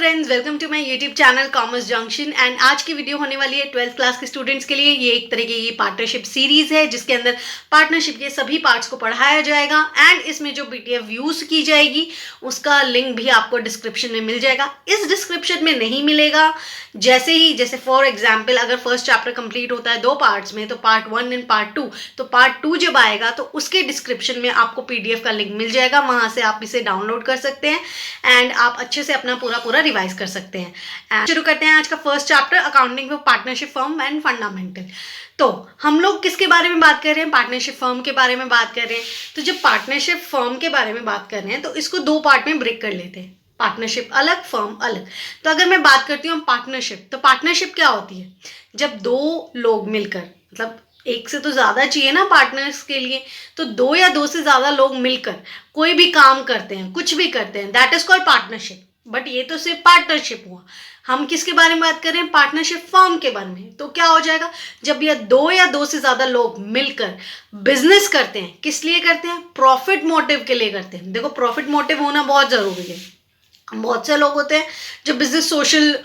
Friends, welcome to my YouTube channel Commerce Junction. And आज की video होने वाली है 12th क्लास के स्टूडेंट्स के लिए। ये एक तरीके की पार्टनरशिप सीरीज है जिसके अंदर पार्टनरशिप के सभी पार्ट्स को पढ़ाया जाएगा एंड इसमें जो पीडीएफ यूज की जाएगी उसका लिंक भी आपको डिस्क्रिप्शन में मिल जाएगा। इस डिस्क्रिप्शन में नहीं मिलेगा। जैसे फॉर एग्जाम्पल अगर फर्स्ट चैप्टर कंप्लीट होता है 2 पार्ट्स में, तो पार्ट 1 एंड पार्ट 2, तो पार्ट 2 जब आएगा तो उसके डिस्क्रिप्शन में आपको पीडीएफ का लिंक मिल जाएगा। वहां से आप इसे डाउनलोड कर सकते हैं एंड आप अच्छे से अपना पूरा रिवाइज कर सकते हैं। शुरू करते हैं आज का first chapter, accounting for partnership firm and fundamental. तो हम लोग किसके बारे में बात कर रहे हैं? पार्टनरशिप फर्म के बारे में बात कर रहे हैं। तो जब पार्टनरशिप फर्म के बारे में बात कर रहे हैं तो इसको 2 पार्ट में ब्रेक कर लेते हैं, पार्टनरशिप अलग, फर्म अलग। तो अगर मैं बात करती हूँ पार्टनरशिप, तो पार्टनरशिप क्या होती है? जब 2 लोग मिलकर, मतलब एक से तो ज़्यादा चाहिए ना पार्टनर्स के लिए, तो 2 या 2 से ज़्यादा लोग मिलकर कोई भी काम करते हैं, कुछ भी करते हैं, that is called partnership. But ये तो सिर्फ पार्टनरशिप हुआ। हम किसके बारे में बात कर रहे हैं? पार्टनरशिप फर्म के बारे में। तो क्या हो जाएगा? जब ये 2 या 2 से ज़्यादा लोग मिलकर बिजनेस करते हैं, किस लिए करते हैं? प्रॉफिट मोटिव के लिए करते हैं। देखो, प्रॉफिट मोटिव होना बहुत ज़रूरी है। बहुत से लोग होते हैं जो बिजनेस सोशल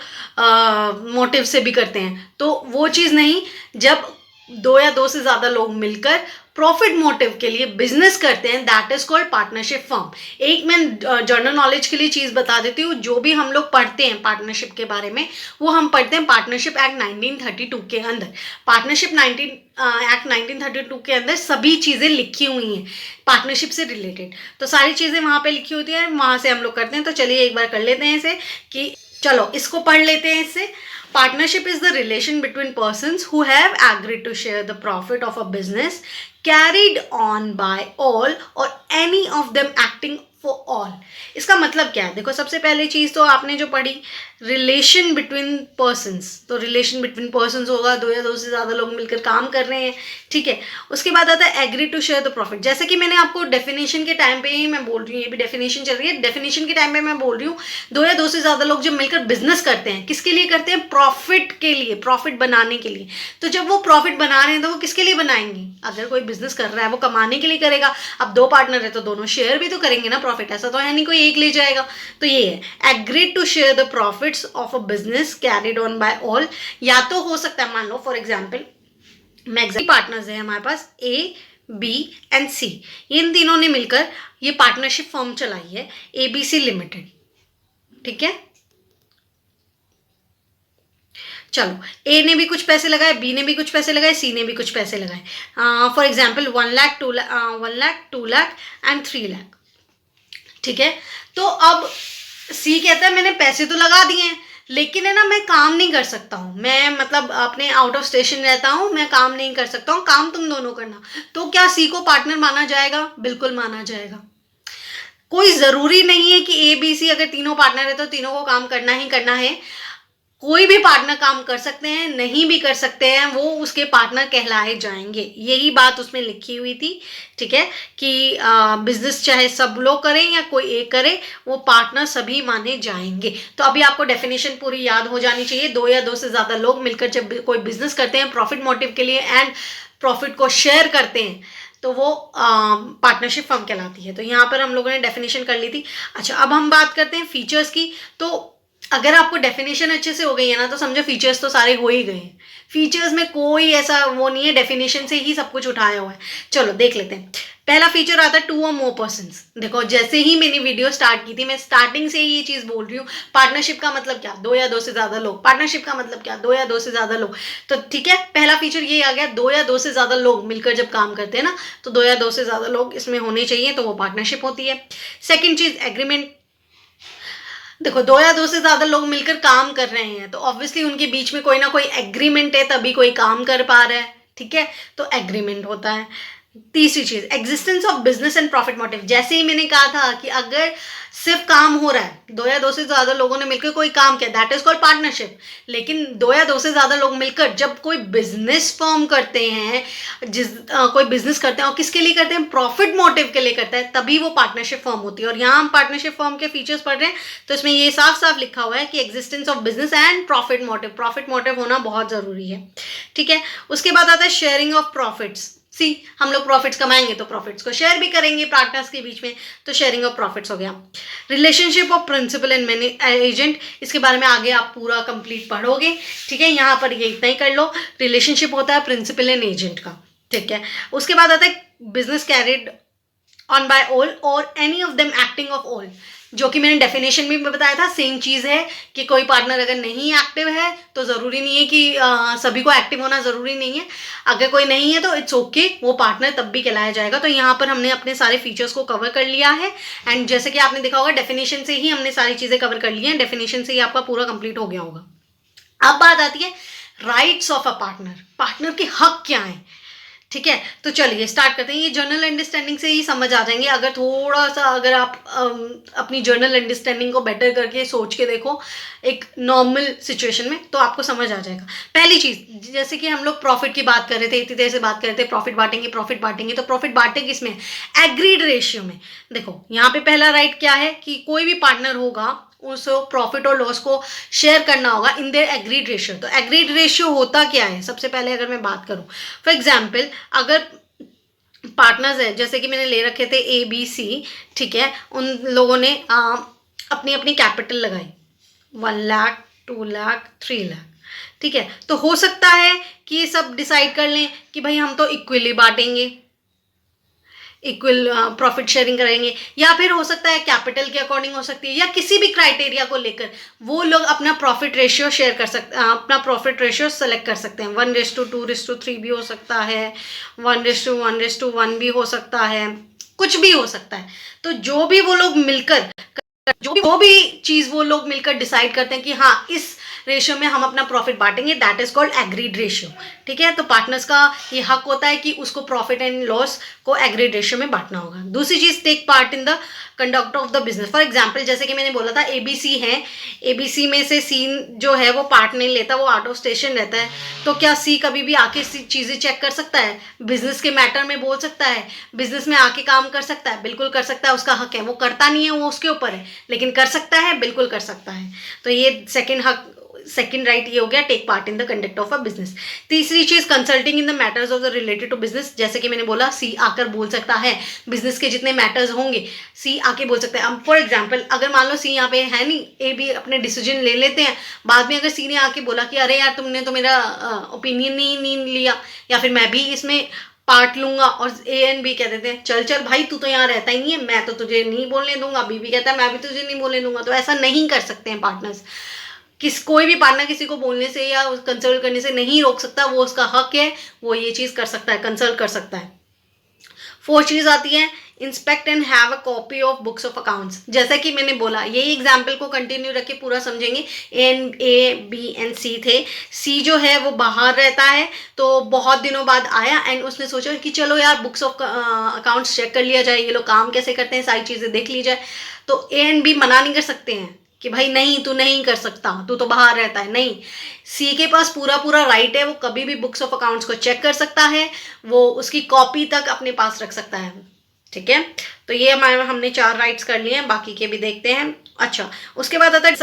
मोटिव से भी करते हैं, तो वो चीज़ नहीं। जब 2 या 2 से ज़्यादा लोग मिलकर प्रॉफिट मोटिव के लिए बिजनेस करते हैं, that is called partnership firm. एक मैं जनरल नॉलेज के लिए चीज़ बता देती हूँ। जो भी हम लोग पढ़ते हैं पार्टनरशिप के बारे में, वो हम पढ़ते हैं पार्टनरशिप एक्ट 1932 के अंदर। पार्टनरशिप एक्ट 1932 के अंदर सभी चीज़ें लिखी हुई हैं पार्टनरशिप से रिलेटेड। तो सारी चीज़ें वहाँ पे लिखी होती है, वहाँ से हम लोग करते हैं। तो चलिए एक बार कर लेते हैं इसे, कि चलो इसको पढ़ लेते हैं इससे। Partnership is the relation between persons who have agreed to share the profit of a business carried on by all or any of them acting for all। इसका मतलब क्या है? देखो, सबसे पहली चीज़ तो आपने जो पढ़ी, रिलेशन बिटवीन पर्सन्स। तो रिलेशन बिटवीन पर्सन्स होगा 2 या 2 से ज़्यादा लोग मिलकर काम कर रहे हैं, ठीक है। उसके बाद आता है agree to share the profit. जैसे कि मैंने आपको डेफिनेशन के टाइम पे ही मैं बोल रही हूँ, ये भी डेफिनेशन चल रही है, डेफिनेशन के टाइम पे मैं बोल रही हूँ 2 या 2 से ज़्यादा लोग जब मिलकर बिजनेस करते हैं, किसके लिए करते हैं? प्रॉफिट के लिए, प्रॉफिट बनाने के लिए। तो जब वो प्रॉफिट बना रहे हैं तो वो किसके लिए बनाएंगे? अगर कोई बिजनेस कर रहा है वो कमाने के लिए करेगा। अब 2 पार्टनर है तो दोनों शेयर भी तो करेंगे ना प्रॉफिट, ऐसा तो है नहीं कोई एक ले जाएगा। तो ये है agree to share the profits of a business carried on by all. या तो हो सकता है, मान लो फॉर एग्जांपल मैक्सिमम पार्टनर्स है हमारे पास, ए, बी एंड सी। इन तीनों ने मिलकर ये पार्टनरशिप फर्म चलाई है, एबीसी लिमिटेड, ठीक है। चलो, ए ने भी कुछ पैसे लगाए, बी ने भी कुछ पैसे लगाए, सी ने भी कुछ पैसे लगाए। For example 1 lakh, 2 lakh, 2 lakh and 3 lakh, ठीक है। तो अब सी कहता है मैंने पैसे तो लगा दिए हैं, लेकिन है ना, मैं काम नहीं कर सकता हूँ, मैं मतलब अपने आउट ऑफ स्टेशन रहता हूँ, मैं काम नहीं कर सकता हूँ, काम तुम दोनों करना। तो क्या सी को पार्टनर माना जाएगा? बिल्कुल माना जाएगा। कोई ज़रूरी नहीं है कि ए बी सी अगर तीनों पार्टनर है तो तीनों को काम करना ही करना है। कोई भी पार्टनर काम कर सकते हैं, नहीं भी कर सकते हैं, वो उसके पार्टनर कहलाए जाएंगे। यही बात उसमें लिखी हुई थी, ठीक है, कि बिजनेस चाहे सब लोग करें या कोई एक करे, वो पार्टनर सभी माने जाएंगे। तो अभी आपको डेफिनेशन पूरी याद हो जानी चाहिए। 2 या 2 से ज़्यादा लोग मिलकर जब कोई बिजनेस करते हैं प्रॉफिट मोटिव के लिए एंड प्रॉफिट को शेयर करते हैं, तो वो पार्टनरशिप फर्म कहलाती है। तो यहाँ पर हम लोगों ने डेफिनेशन कर ली थी। अच्छा, अब हम बात करते हैं फीचर्स की। तो अगर आपको डेफिनेशन अच्छे से हो गई है ना, तो समझो फीचर्स तो सारे हो ही गए हैं। फीचर्स में कोई ऐसा वो नहीं है, डेफिनेशन से ही सब कुछ उठाया हुआ है। चलो देख लेते हैं। पहला फीचर आता है 2 और मोर पर्सन्स। देखो, जैसे ही मैंने वीडियो स्टार्ट की थी, मैं स्टार्टिंग से ही ये चीज़ बोल रही हूँ, पार्टनरशिप का मतलब क्या? 2 या 2 से ज़्यादा लोग। पार्टनरशिप का मतलब क्या? 2 या 2 से ज़्यादा लोग। तो ठीक है, पहला फीचर ये आ गया, 2 या 2 से ज़्यादा लोग मिलकर जब काम करते हैं ना, तो 2 या 2 से ज़्यादा लोग इसमें होने चाहिए, तो वो पार्टनरशिप होती है। सेकेंड चीज़, एग्रीमेंट। देखो, 2 या 2 से ज़्यादा लोग मिलकर काम कर रहे हैं तो ऑब्वियसली उनके बीच में कोई ना कोई एग्रीमेंट है, तभी कोई काम कर पा रहा है, ठीक है। तो एग्रीमेंट होता है। तीसरी चीज, existence of business and profit motive. जैसे ही मैंने कहा था कि अगर सिर्फ काम हो रहा है, 2 या 2 से ज्यादा लोगों ने मिलकर कोई काम किया, दैट इज कॉल्ड पार्टनरशिप। लेकिन 2 या 2 से ज्यादा लोग मिलकर जब कोई बिजनेस फॉर्म करते हैं, कोई बिजनेस करते हैं, और किसके लिए करते हैं? प्रॉफिट मोटिव के लिए करता है, तभी वो पार्टनरशिप फॉर्म होती है। और यहाँ हम पार्टनरशिप फॉर्म के फीचर्स पढ़ रहे हैं, तो इसमें ये साफ साफ लिखा हुआ है कि existence of business and profit motive. Profit motive होना बहुत जरूरी है, ठीक है। उसके बाद आता है शेयरिंग ऑफ प्रॉफिट्स। सी, हम लोग प्रॉफिट्स कमाएंगे तो प्रॉफिट्स को शेयर भी करेंगे पार्टनर्स के बीच में, तो शेयरिंग ऑफ प्रॉफिट्स हो गया। Relationship of principal and many agent, इसके बारे में आगे आप पूरा कंप्लीट पढ़ोगे, ठीक है, यहाँ पर ये इतना ही कर लो। रिलेशनशिप होता है प्रिंसिपल एंड एजेंट का, ठीक है। उसके बाद आता है business carried on by all or any of them acting of all, जो कि मैंने डेफिनेशन में बताया था, सेम चीज़ है कि कोई पार्टनर अगर नहीं एक्टिव है तो ज़रूरी नहीं है कि सभी को एक्टिव होना ज़रूरी नहीं है। अगर कोई नहीं है तो इट्स ओके, वो पार्टनर तब भी कहलाया जाएगा। तो यहाँ पर हमने अपने सारे फीचर्स को कवर कर लिया है एंड जैसे कि आपने देखा होगा डेफिनेशन से ही हमने सारी चीज़ें कवर कर ली हैं, डेफिनेशन से ही आपका पूरा कंप्लीट हो गया होगा। अब बात आती है rights of a partner, partner के हक क्या हैं, ठीक है। तो चलिए स्टार्ट करते हैं। ये जर्नल अंडरस्टैंडिंग से ही समझ आ जाएंगे, अगर थोड़ा सा अगर आप अपनी जर्नल अंडरस्टैंडिंग को बेटर करके सोच के देखो एक नॉर्मल सिचुएशन में, तो आपको समझ आ जाएगा। पहली चीज़, जैसे कि हम लोग प्रॉफिट की बात कर रहे थे, इतनी देर से बात कर रहे थे प्रॉफिट बांटेंगे, तो प्रॉफिट बांटेंगे किसमें, एग्रीड रेशियो में। देखो यहाँ पे पहला राइट क्या है कि कोई भी पार्टनर होगा उसको प्रॉफिट और लॉस को शेयर करना होगा इन देयर एग्रीड रेशियो। तो एग्रीड रेशियो होता क्या है, सबसे पहले अगर मैं बात करूं, फॉर एग्जांपल अगर पार्टनर्स है, जैसे कि मैंने ले रखे थे ABC, ठीक है, उन लोगों ने अपनी अपनी कैपिटल लगाई 1 लाख 2 लाख 3 लाख, ठीक है। तो हो सकता है कि ये सब डिसाइड कर लें कि भाई हम तो इक्वली बांटेंगे, इक्वल प्रॉफिट शेयरिंग करेंगे, या फिर हो सकता है कैपिटल के अकॉर्डिंग हो सकती है, या किसी भी क्राइटेरिया को लेकर वो लोग अपना प्रॉफिट रेशियो शेयर कर सकते हैं, अपना प्रॉफिट रेशियो सेलेक्ट कर सकते हैं। 1:2:3 भी हो सकता है, 1:1:1 भी हो सकता है, कुछ भी हो सकता है। तो जो भी वो लोग मिलकर जो भी चीज़ वो लोग मिलकर डिसाइड करते हैं कि हाँ इस रेशियो में हम अपना प्रॉफिट बांटेंगे, that is called agreed ratio, ठीक है। तो पार्टनर्स का ये हक होता है कि उसको प्रॉफिट एंड लॉस को एग्रीड रेशियो में बांटना होगा। दूसरी चीज, take part in the conduct of the business. For example जैसे कि मैंने बोला था ABC है, ABC में से C जो है वो पार्ट नहीं लेता, वो आउट ऑफ स्टेशन रहता है, तो क्या C कभी भी आके चीज़ें चेक कर सकता है, बिजनेस के मैटर में बोल सकता है, बिजनेस में आके काम कर सकता है, बिल्कुल कर सकता है, उसका हक है। वो करता नहीं है, वो उसके ऊपर है, लेकिन कर सकता है, बिल्कुल कर सकता है। तो ये सेकंड राइट ये हो गया, take part in the conduct of a business. तीसरी चीज, consulting in the matters of the related to business. जैसे कि मैंने बोला C आकर बोल सकता है, बिजनेस के जितने मैटर्स होंगे C आके बोल सकता है। अब फॉर एग्जांपल अगर मान लो C यहाँ पे है नहीं, AB अपने डिसीजन ले लेते हैं, बाद में अगर C ने आके बोला कि अरे यार तुमने तो मेरा ओपिनियन नहीं लिया, या फिर मैं भी इसमें पार्ट लूंगा, और A and B कह देते हैं चल चल भाई तू तो यहाँ रहता ही नहीं है, मैं तो तुझे नहीं बोलने दूंगा, B भी कहता है मैं भी तुझे नहीं बोलने दूंगा। तो ऐसा नहीं कर सकते हैं पार्टनर्स, कोई भी पार्टनर किसी को बोलने से या कंसल्ट करने से नहीं रोक सकता, वो उसका हक है, वो ये चीज़ कर सकता है, कंसल्ट कर सकता है। फोर्थ चीज़ आती है, inspect and have a copy of books of accounts. जैसा कि मैंने बोला, यही एग्जाम्पल को कंटिन्यू रख के पूरा समझेंगे। A, B and C थे। C जो है वो बाहर रहता है, तो बहुत दिनों बाद आया एंड उसने सोचा कि चलो यार बुक्स ऑफ अकाउंट्स चेक कर लिया जाए, ये लोग काम कैसे करते हैं, सारी चीज़ें देख ली जाए। तो A and B मना नहीं कर सकते हैं कि भाई नहीं तू नहीं कर सकता, तू तो बाहर रहता है, नहीं। C के पास पूरा राइट है, वो कभी भी बुक्स ऑफ अकाउंट्स को चेक कर सकता है, वो उसकी कॉपी तक अपने पास रख सकता है, ठीक है। तो ये हमने 4 राइट्स कर लिए हैं, बाकी के भी देखते हैं। अच्छा, उसके बाद आता है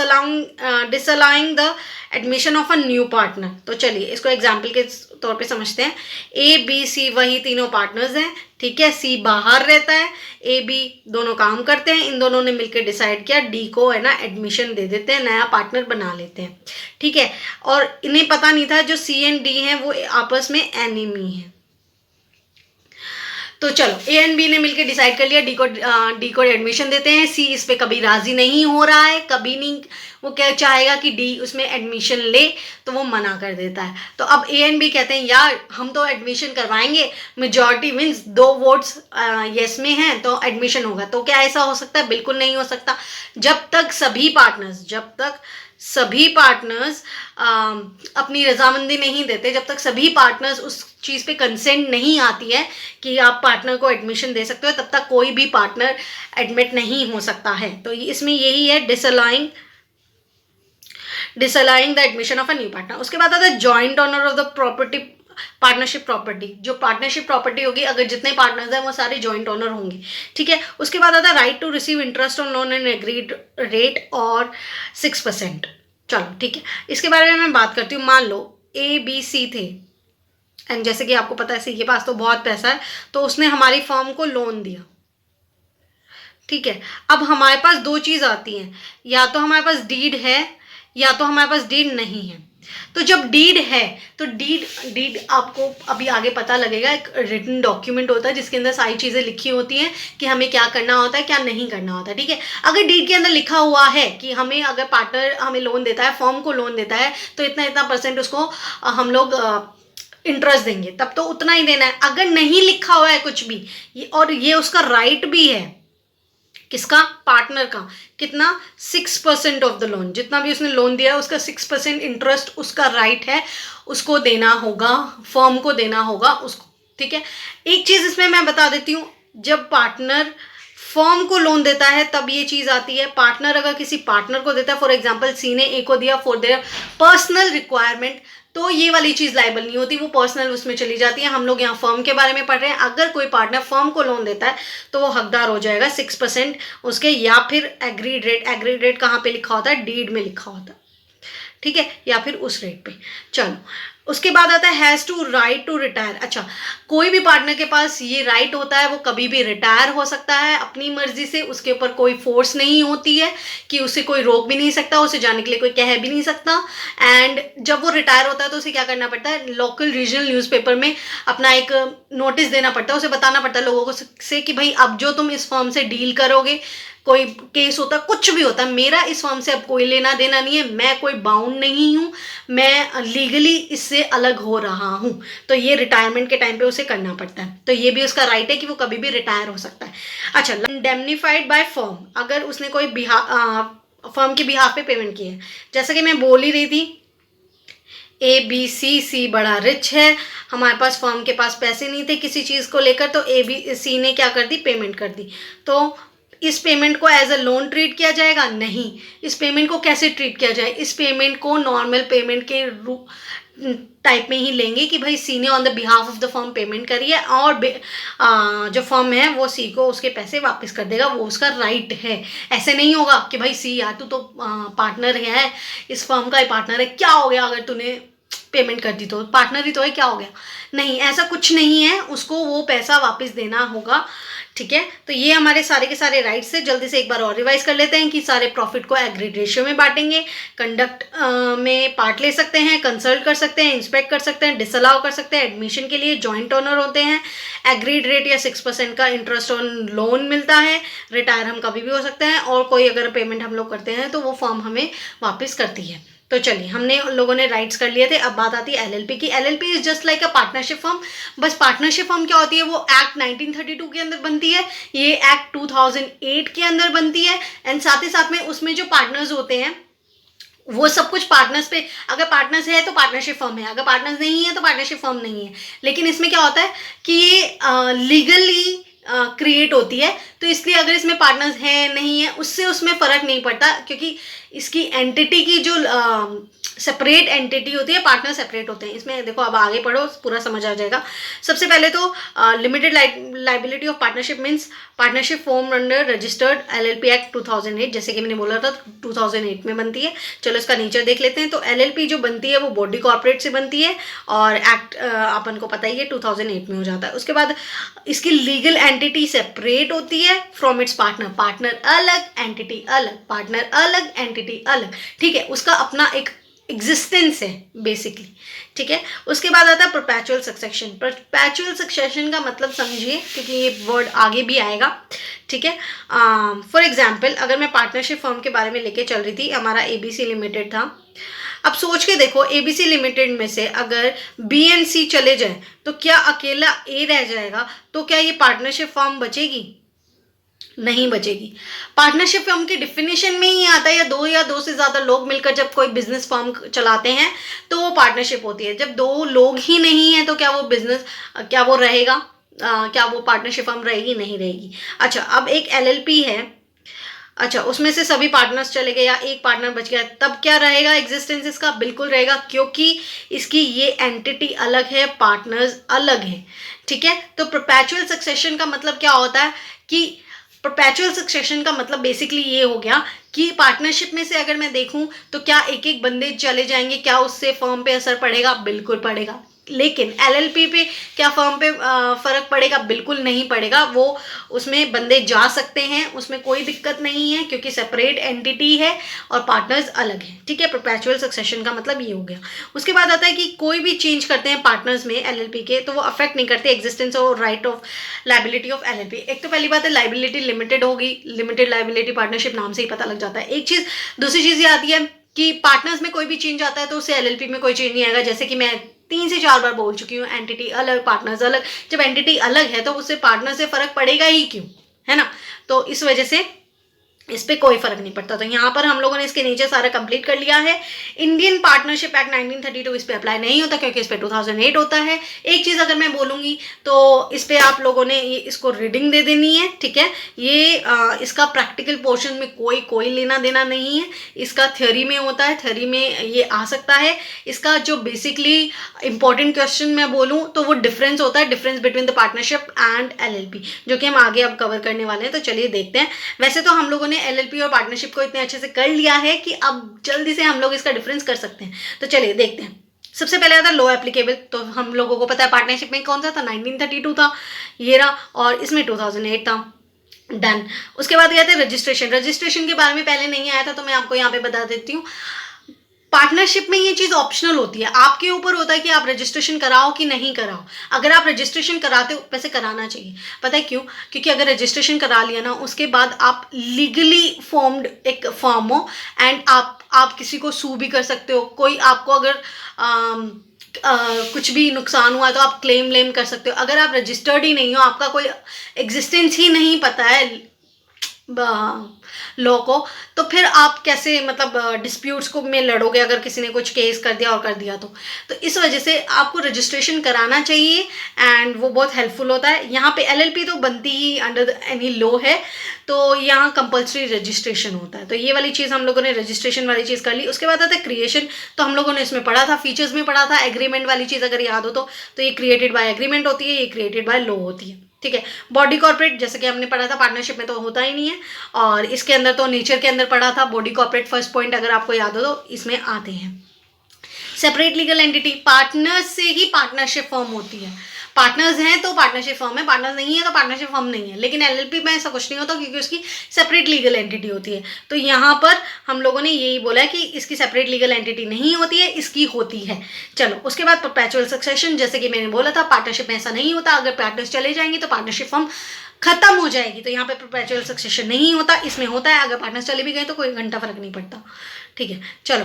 disallowing the admission of a new partner. तो चलिए इसको एग्जाम्पल के तौर पे समझते हैं। ABC वही तीनों पार्टनर्स हैं, ठीक है। C बाहर रहता है, AB दोनों काम करते हैं, इन दोनों ने मिलकर डिसाइड किया D को है ना एडमिशन दे देते हैं, नया पार्टनर बना लेते हैं, ठीक है। और इन्हें पता नहीं था जो C and D हैं वो आपस में एनिमी है। तो चलो A and B ने मिलकर डिसाइड कर लिया D को एडमिशन देते हैं। C इस पे कभी राजी नहीं हो रहा है, कभी नहीं, वो क्या चाहेगा कि D उसमें एडमिशन ले, तो वो मना कर देता है। तो अब A and B कहते हैं यार हम तो एडमिशन करवाएंगे, मेजॉरिटी मीन्स 2 वोट्स यस में हैं तो एडमिशन होगा। तो क्या ऐसा हो सकता है? बिल्कुल नहीं हो सकता। जब तक सभी पार्टनर्स अपनी रजामंदी नहीं देते, जब तक सभी पार्टनर्स उस चीज़ पे कंसेंट नहीं आती है कि आप पार्टनर को एडमिशन दे सकते हो, तब तक कोई भी पार्टनर एडमिट नहीं हो सकता है। तो इसमें यही है disallowing the admission of a new partner. उसके बाद आता है joint owner of the property, partnership property. जो पार्टनरशिप प्रॉपर्टी होगी, अगर जितने पार्टनर्स हैं वो सारे जॉइंट ओनर होंगे, ठीक है। उसके बाद आता है right to receive interest on loan and agreed rate और 6%। चलो ठीक है, इसके बारे में मैं बात करती हूँ। मान लो A B C थे, एंड जैसे कि आपको पता है सी के पास तो बहुत पैसा है, तो उसने हमारी फर्म को लोन दिया, ठीक है। अब हमारे पास दो चीज़ आती हैं, या तो हमारे पास डीड है या तो हमारे पास डीड नहीं है। तो जब डीड है तो डीड आपको अभी आगे पता लगेगा, एक रिटन डॉक्यूमेंट होता है जिसके अंदर सारी चीज़ें लिखी होती हैं कि हमें क्या करना होता है क्या नहीं करना होता है, ठीक है। अगर डीड के अंदर लिखा हुआ है कि हमें, अगर पार्टनर हमें लोन देता है, फर्म को लोन देता है, तो इतना इतना परसेंट उसको हम लोग इंटरेस्ट देंगे, तब तो उतना ही देना है। अगर नहीं लिखा हुआ है कुछ भी, और ये उसका राइट भी है, किसका, पार्टनर का, कितना, 6% ऑफ द लोन, जितना भी उसने लोन दिया है उसका 6% इंटरेस्ट उसका राइट है, उसको देना होगा, फर्म को देना होगा उसको, ठीक है। एक चीज़ इसमें मैं बता देती हूँ, जब पार्टनर फर्म को लोन देता है तब ये चीज़ आती है। पार्टनर अगर किसी पार्टनर को देता है, फॉर एग्जाम्पल सी ने ए को दिया फॉर देयर पर्सनल रिक्वायरमेंट, तो ये वाली चीज़ लाइबल नहीं होती, वो पर्सनल उसमें चली जाती है। हम लोग यहाँ फर्म के बारे में पढ़ रहे हैं। अगर कोई पार्टनर फर्म को लोन देता है तो वो हकदार हो जाएगा 6% उसके, या फिर एग्रीड रेट, एग्रीड रेट कहाँ पे लिखा होता है, डीड में लिखा होता है, ठीक है, या फिर उस रेट पे। चलो, उसके बाद आता है has to right to retire. अच्छा, कोई भी पार्टनर के पास ये राइट होता है, वो कभी भी रिटायर हो सकता है अपनी मर्जी से, उसके ऊपर कोई फोर्स नहीं होती है कि उसे कोई रोक भी नहीं सकता, उसे जाने के लिए कोई कह भी नहीं सकता। एंड जब वो रिटायर होता है तो उसे क्या करना पड़ता है, लोकल रीजनल न्यूज़पेपर में अपना एक नोटिस देना पड़ता है, उसे बताना पड़ता है लोगों को से कि भाई अब जो तुम इस फर्म से डील करोगे, कोई केस होता, कुछ भी होता, मेरा इस फर्म से अब कोई लेना देना नहीं है, मैं कोई बाउंड नहीं हूँ, मैं लीगली इससे अलग हो रहा हूँ। तो ये रिटायरमेंट के टाइम पे उसे करना पड़ता है, तो ये भी उसका राइट है कि वो कभी भी रिटायर हो सकता है। अच्छा, इंडेमनीफाइड बाय फर्म, अगर उसने कोई फर्म के बिहाफ पे पेमेंट की है, जैसा कि मैं बोल ही रही थी, ए बी सी बड़ा रिच है, हमारे पास फर्म के पास पैसे नहीं थे किसी चीज़ को लेकर, तो सी ने क्या कर दी, पेमेंट कर दी। तो इस पेमेंट को एज अ लोन ट्रीट किया जाएगा, नहीं। इस पेमेंट को कैसे ट्रीट किया जाए, इस पेमेंट को नॉर्मल पेमेंट के टाइप में ही लेंगे कि भाई सी ने on the behalf of the firm payment करी है, और जो फर्म है वो सी को उसके पैसे वापस कर देगा, वो उसका राइट है। ऐसे नहीं होगा कि भाई सी यार तू तो पार्टनर है, इस फर्म का ही पार्टनर है, क्या हो गया अगर तूने पेमेंट कर दी, तो पार्टनर ही तो है, क्या हो गया, नहीं, ऐसा कुछ नहीं है, उसको वो पैसा वापस देना होगा, ठीक है। तो ये हमारे सारे के सारे राइट्स है। जल्दी से एक बार और रिवाइज कर लेते हैं कि सारे प्रॉफिट को एग्रीड रेशियो में बांटेंगे, कंडक्ट में पार्ट ले सकते हैं, कंसल्ट कर सकते हैं, इंस्पेक्ट कर सकते हैं, डिसअलाउ कर सकते हैं, एडमिशन के लिए जॉइंट ओनर होते हैं, एग्रीड रेट या 6% का इंटरेस्ट ऑन लोन मिलता है, रिटायर हम कभी भी हो सकते हैं, और कोई अगर पेमेंट हम लोग करते हैं तो वो फर्म हमें वापस करती है। तो चलिए, हमने लोगों ने राइट्स कर लिए थे। अब बात आती है एलएलपी की। LLP is just like a partnership firm. बस पार्टनरशिप फर्म क्या होती है, वो एक्ट 1932 के अंदर बनती है, ये एक्ट 2008 के अंदर बनती है। एंड साथ ही साथ में उसमें जो पार्टनर्स होते हैं वो सब कुछ पार्टनर्स पे, अगर पार्टनर्स है तो पार्टनरशिप फर्म है, अगर पार्टनर्स नहीं है तो पार्टनरशिप फर्म नहीं है। लेकिन इसमें क्या होता है कि ये लीगली क्रिएट होती है, तो इसलिए अगर इसमें पार्टनर्स हैं नहीं है उससे उसमें फ़र्क नहीं पड़ता, क्योंकि इसकी एंटिटी की जो सेपरेट एंटिटी होती है, पार्टनर सेपरेट होते हैं। इसमें देखो, अब आगे पढ़ो पूरा समझ आ जाएगा। सबसे पहले तो limited liability of partnership means partnership form under registered LLP act 2008, जैसे कि मैंने बोला था 2008 में बनती है। चलो इसका नेचर देख लेते हैं। तो एलएलपी जो बनती है वो बॉडी कॉर्पोरेट से बनती है, और एक्ट अपन को पता ही है 2008 में हो जाता है। उसके बाद इसकी लीगल एंटिटी सेपरेट होती है फ्रॉम इट्स पार्टनर, पार्टनर अलग, एंटिटी अलग, पार्टनर अलग, एंटिटी अलग, ठीक है, उसका अपना एक एग्जिस्टेंस है बेसिकली, ठीक है। उसके बाद आता है परपेचुअल सक्सेशन। परपेचुअल सक्सेशन का मतलब समझिए, क्योंकि ये वर्ड आगे भी आएगा, ठीक है। फॉर एग्जाम्पल, अगर मैं पार्टनरशिप फर्म के बारे में लेके चल रही थी, हमारा एबीसी लिमिटेड था। अब सोच के देखो, एबीसी लिमिटेड में से अगर बी एंड सी चले जाए तो क्या अकेला ए रह जाएगा, तो क्या ये पार्टनरशिप फर्म बचेगी? नहीं बचेगी। पार्टनरशिप फर्म की डिफिनेशन में ही आता है, या दो से ज़्यादा लोग मिलकर जब कोई बिजनेस फर्म चलाते हैं तो वो पार्टनरशिप होती है। जब दो लोग ही नहीं हैं तो क्या वो बिजनेस, क्या वो रहेगा, क्या वो पार्टनरशिप फर्म रहेगी? नहीं रहेगी। अच्छा, अब एक एलएलपी है, अच्छा उसमें से सभी पार्टनर्स चले गए या एक पार्टनर बच गया, तब क्या रहेगा एग्जिस्टेंस इसका? बिल्कुल रहेगा, क्योंकि इसकी ये एंटिटी अलग है, पार्टनर्स अलग हैं, ठीक है। तो परपेचुअल सक्सेशन का मतलब क्या होता है कि परपेचुअल सक्सेशन का मतलब बेसिकली ये हो गया कि पार्टनरशिप में से अगर मैं देखूं तो क्या एक एक बंदे चले जाएंगे, क्या उससे फर्म पे असर पड़ेगा? बिल्कुल पड़ेगा, लेकिन एलएलपी पे क्या फर्म पे फ़र्क पड़ेगा? बिल्कुल नहीं पड़ेगा। वो उसमें बंदे जा सकते हैं, उसमें कोई दिक्कत नहीं है, क्योंकि सेपरेट एंटिटी है और पार्टनर्स अलग हैं, ठीक है। परपेचुअल सक्सेशन का मतलब ये हो गया। उसके बाद आता है कि कोई भी चेंज करते हैं पार्टनर्स में एलएलपी के, तो वो अफेक्ट नहीं करते एग्जिस्टेंस और right of liability of LLP. एक तो पहली बात है, लाइबिलिटी लिमिटेड होगी। लिमिटेड लाइबिलिटी पार्टनरशिप नाम से ही पता लग जाता है एक चीज़। दूसरी चीज़ ये आती है कि पार्टनर्स में कोई भी चेंज आता है तो उससे एलएलपी में कोई चेंज नहीं आएगा। जैसे कि मैं 3 से 4 बार बोल चुकी हूँ, एंटिटी अलग, पार्टनर्स अलग। जब एंटिटी अलग है तो उससे पार्टनर से फर्क पड़ेगा ही क्यों, है ना। तो इस वजह से इस पर कोई फर्क नहीं पड़ता। तो यहाँ पर हम लोगों ने इसके नीचे सारा कंप्लीट कर लिया है। इंडियन पार्टनरशिप एक्ट 1932 इस पर अप्लाई नहीं होता, क्योंकि इस पर 2008 होता है। एक चीज़ अगर मैं बोलूँगी तो इस पर आप लोगों ने इसको रीडिंग दे देनी है, ठीक है। ये इसका प्रैक्टिकल पोर्शन में कोई लेना देना नहीं है। इसका थ्योरी में होता है, थ्योरी में ये आ सकता है। इसका जो बेसिकली इंपॉर्टेंट क्वेश्चन मैं बोलूँ तो वो डिफरेंस होता है, difference between the partnership and LLP, जो कि हम आगे अब कवर करने वाले हैं। तो चलिए देखते हैं। वैसे तो हम लोगों ने एलएलपी और पार्टनरशिप को इतने अच्छे से कर लिया है कि अब जल्दी से हम लोग इसका डिफरेंस कर सकते हैं। तो चलिए देखते हैं। सबसे पहले आता है लॉ एप्लीकेबल। तो हम लोगों को पता है पार्टनरशिप में कौन सा था, 1932 था ये रहा, और इसमें 2008 था। डन। उसके बाद गया था रजिस्ट्रेशन। रजिस्ट्रेशन के बारे में पहले नहीं आया था, तो मैं आपको यहाँ पे बता देती हूँ। पार्टनरशिप में ये चीज़ ऑप्शनल होती है, आपके ऊपर होता है कि आप रजिस्ट्रेशन कराओ कि नहीं कराओ। अगर आप रजिस्ट्रेशन कराते हो, वैसे कराना चाहिए, पता है क्यों? क्योंकि अगर रजिस्ट्रेशन करा लिया ना, उसके बाद आप लीगली फॉर्म्ड एक फर्म हो, एंड आप किसी को सू भी कर सकते हो। कोई आपको अगर कुछ भी नुकसान हुआ तो आप क्लेम कर सकते हो। अगर आप रजिस्टर्ड ही नहीं हो, आपका कोई एग्जिस्टेंस ही नहीं पता है लॉ को, तो फिर आप कैसे मतलब डिस्प्यूट्स को में लड़ोगे अगर किसी ने कुछ केस कर दिया और कर दिया तो इस वजह से आपको रजिस्ट्रेशन कराना चाहिए, एंड वो बहुत हेल्पफुल होता है। यहाँ पे एलएलपी तो बनती ही अंडर एनी लॉ है, तो यहाँ कंपल्सरी रजिस्ट्रेशन होता है। तो ये वाली चीज़ हम लोगों ने रजिस्ट्रेशन वाली चीज़ कर ली। उसके बाद आता है क्रिएशन। तो हम लोगों ने इसमें पढ़ा था, फीचर्स में पढ़ा था। एग्रीमेंट वाली चीज़ अगर याद हो तो ये क्रिएटेड बाय एग्रीमेंट होती है, ये क्रिएटेड बाय लॉ होती है, ठीक है। बॉडी कॉर्पोरेट जैसे कि हमने पढ़ा था, पार्टनरशिप में तो होता ही नहीं है, और इसके अंदर तो नेचर के अंदर पढ़ा था। बॉडी कॉर्पोरेट फर्स्ट पॉइंट अगर आपको याद हो तो इसमें आते हैं। सेपरेट लीगल एंटिटी, पार्टनर्स से ही पार्टनरशिप फॉर्म होती है। पार्टनर्स हैं तो पार्टनरशिप फर्म है, पार्टनर्स नहीं है तो पार्टनरशिप फर्म नहीं है। लेकिन एलएलपी में ऐसा कुछ नहीं होता, क्योंकि उसकी सेपरेट लीगल एंटिटी होती है। तो यहाँ पर हम लोगों ने यही बोला है कि इसकी सेपरेट लीगल एंटिटी नहीं होती है, इसकी होती है। चलो, उसके बाद परपेचुअल सक्सेशन, जैसे कि मैंने बोला था, पार्टनरशिप में ऐसा नहीं होता। अगर पार्टनर्स चले जाएंगे तो पार्टनरशिप फर्म खत्म हो जाएगी। तो यहाँ पे परपेचुअल सक्सेशन नहीं होता, इसमें होता है। अगर पार्टनर्स चले भी गए तो कोई घंटा फर्क नहीं पड़ता, ठीक है। चलो,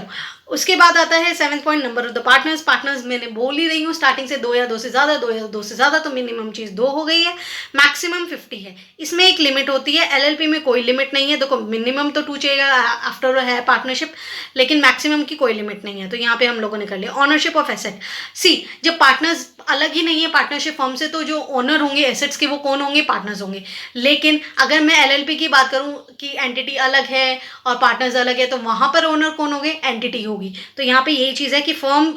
उसके बाद आता है 7th point, number of the partners. Partners मैंने बोल ही रही हूँ स्टार्टिंग से, 2 या 2 से ज़्यादा, 2 या 2 से ज़्यादा, तो मिनिमम चीज़ 2 हो गई है। मैक्सिमम 50 है। इसमें एक लिमिट होती है, एलएलपी में कोई लिमिट नहीं है। देखो, मिनिमम तो 2 चाहिएगा, आफ्टर है पार्टनरशिप, लेकिन मैक्सिमम की कोई लिमिट नहीं है। तो यहाँ पे हम लोगों ने कर लिया। Ownership of asset. सी, जब पार्टनर्स अलग ही नहीं है पार्टनरशिप फर्म से, तो जो ओनर होंगे एसेट्स के वो कौन होंगे? पार्टनर्स होंगे। लेकिन अगर मैं एलएलपी की बात करूं कि एंटिटी अलग है और पार्टनर्स अलग है, तो वहां पर ओनर कौन होंगे? एंटिटी होगी। तो यहाँ पे यही चीज़ है कि फर्म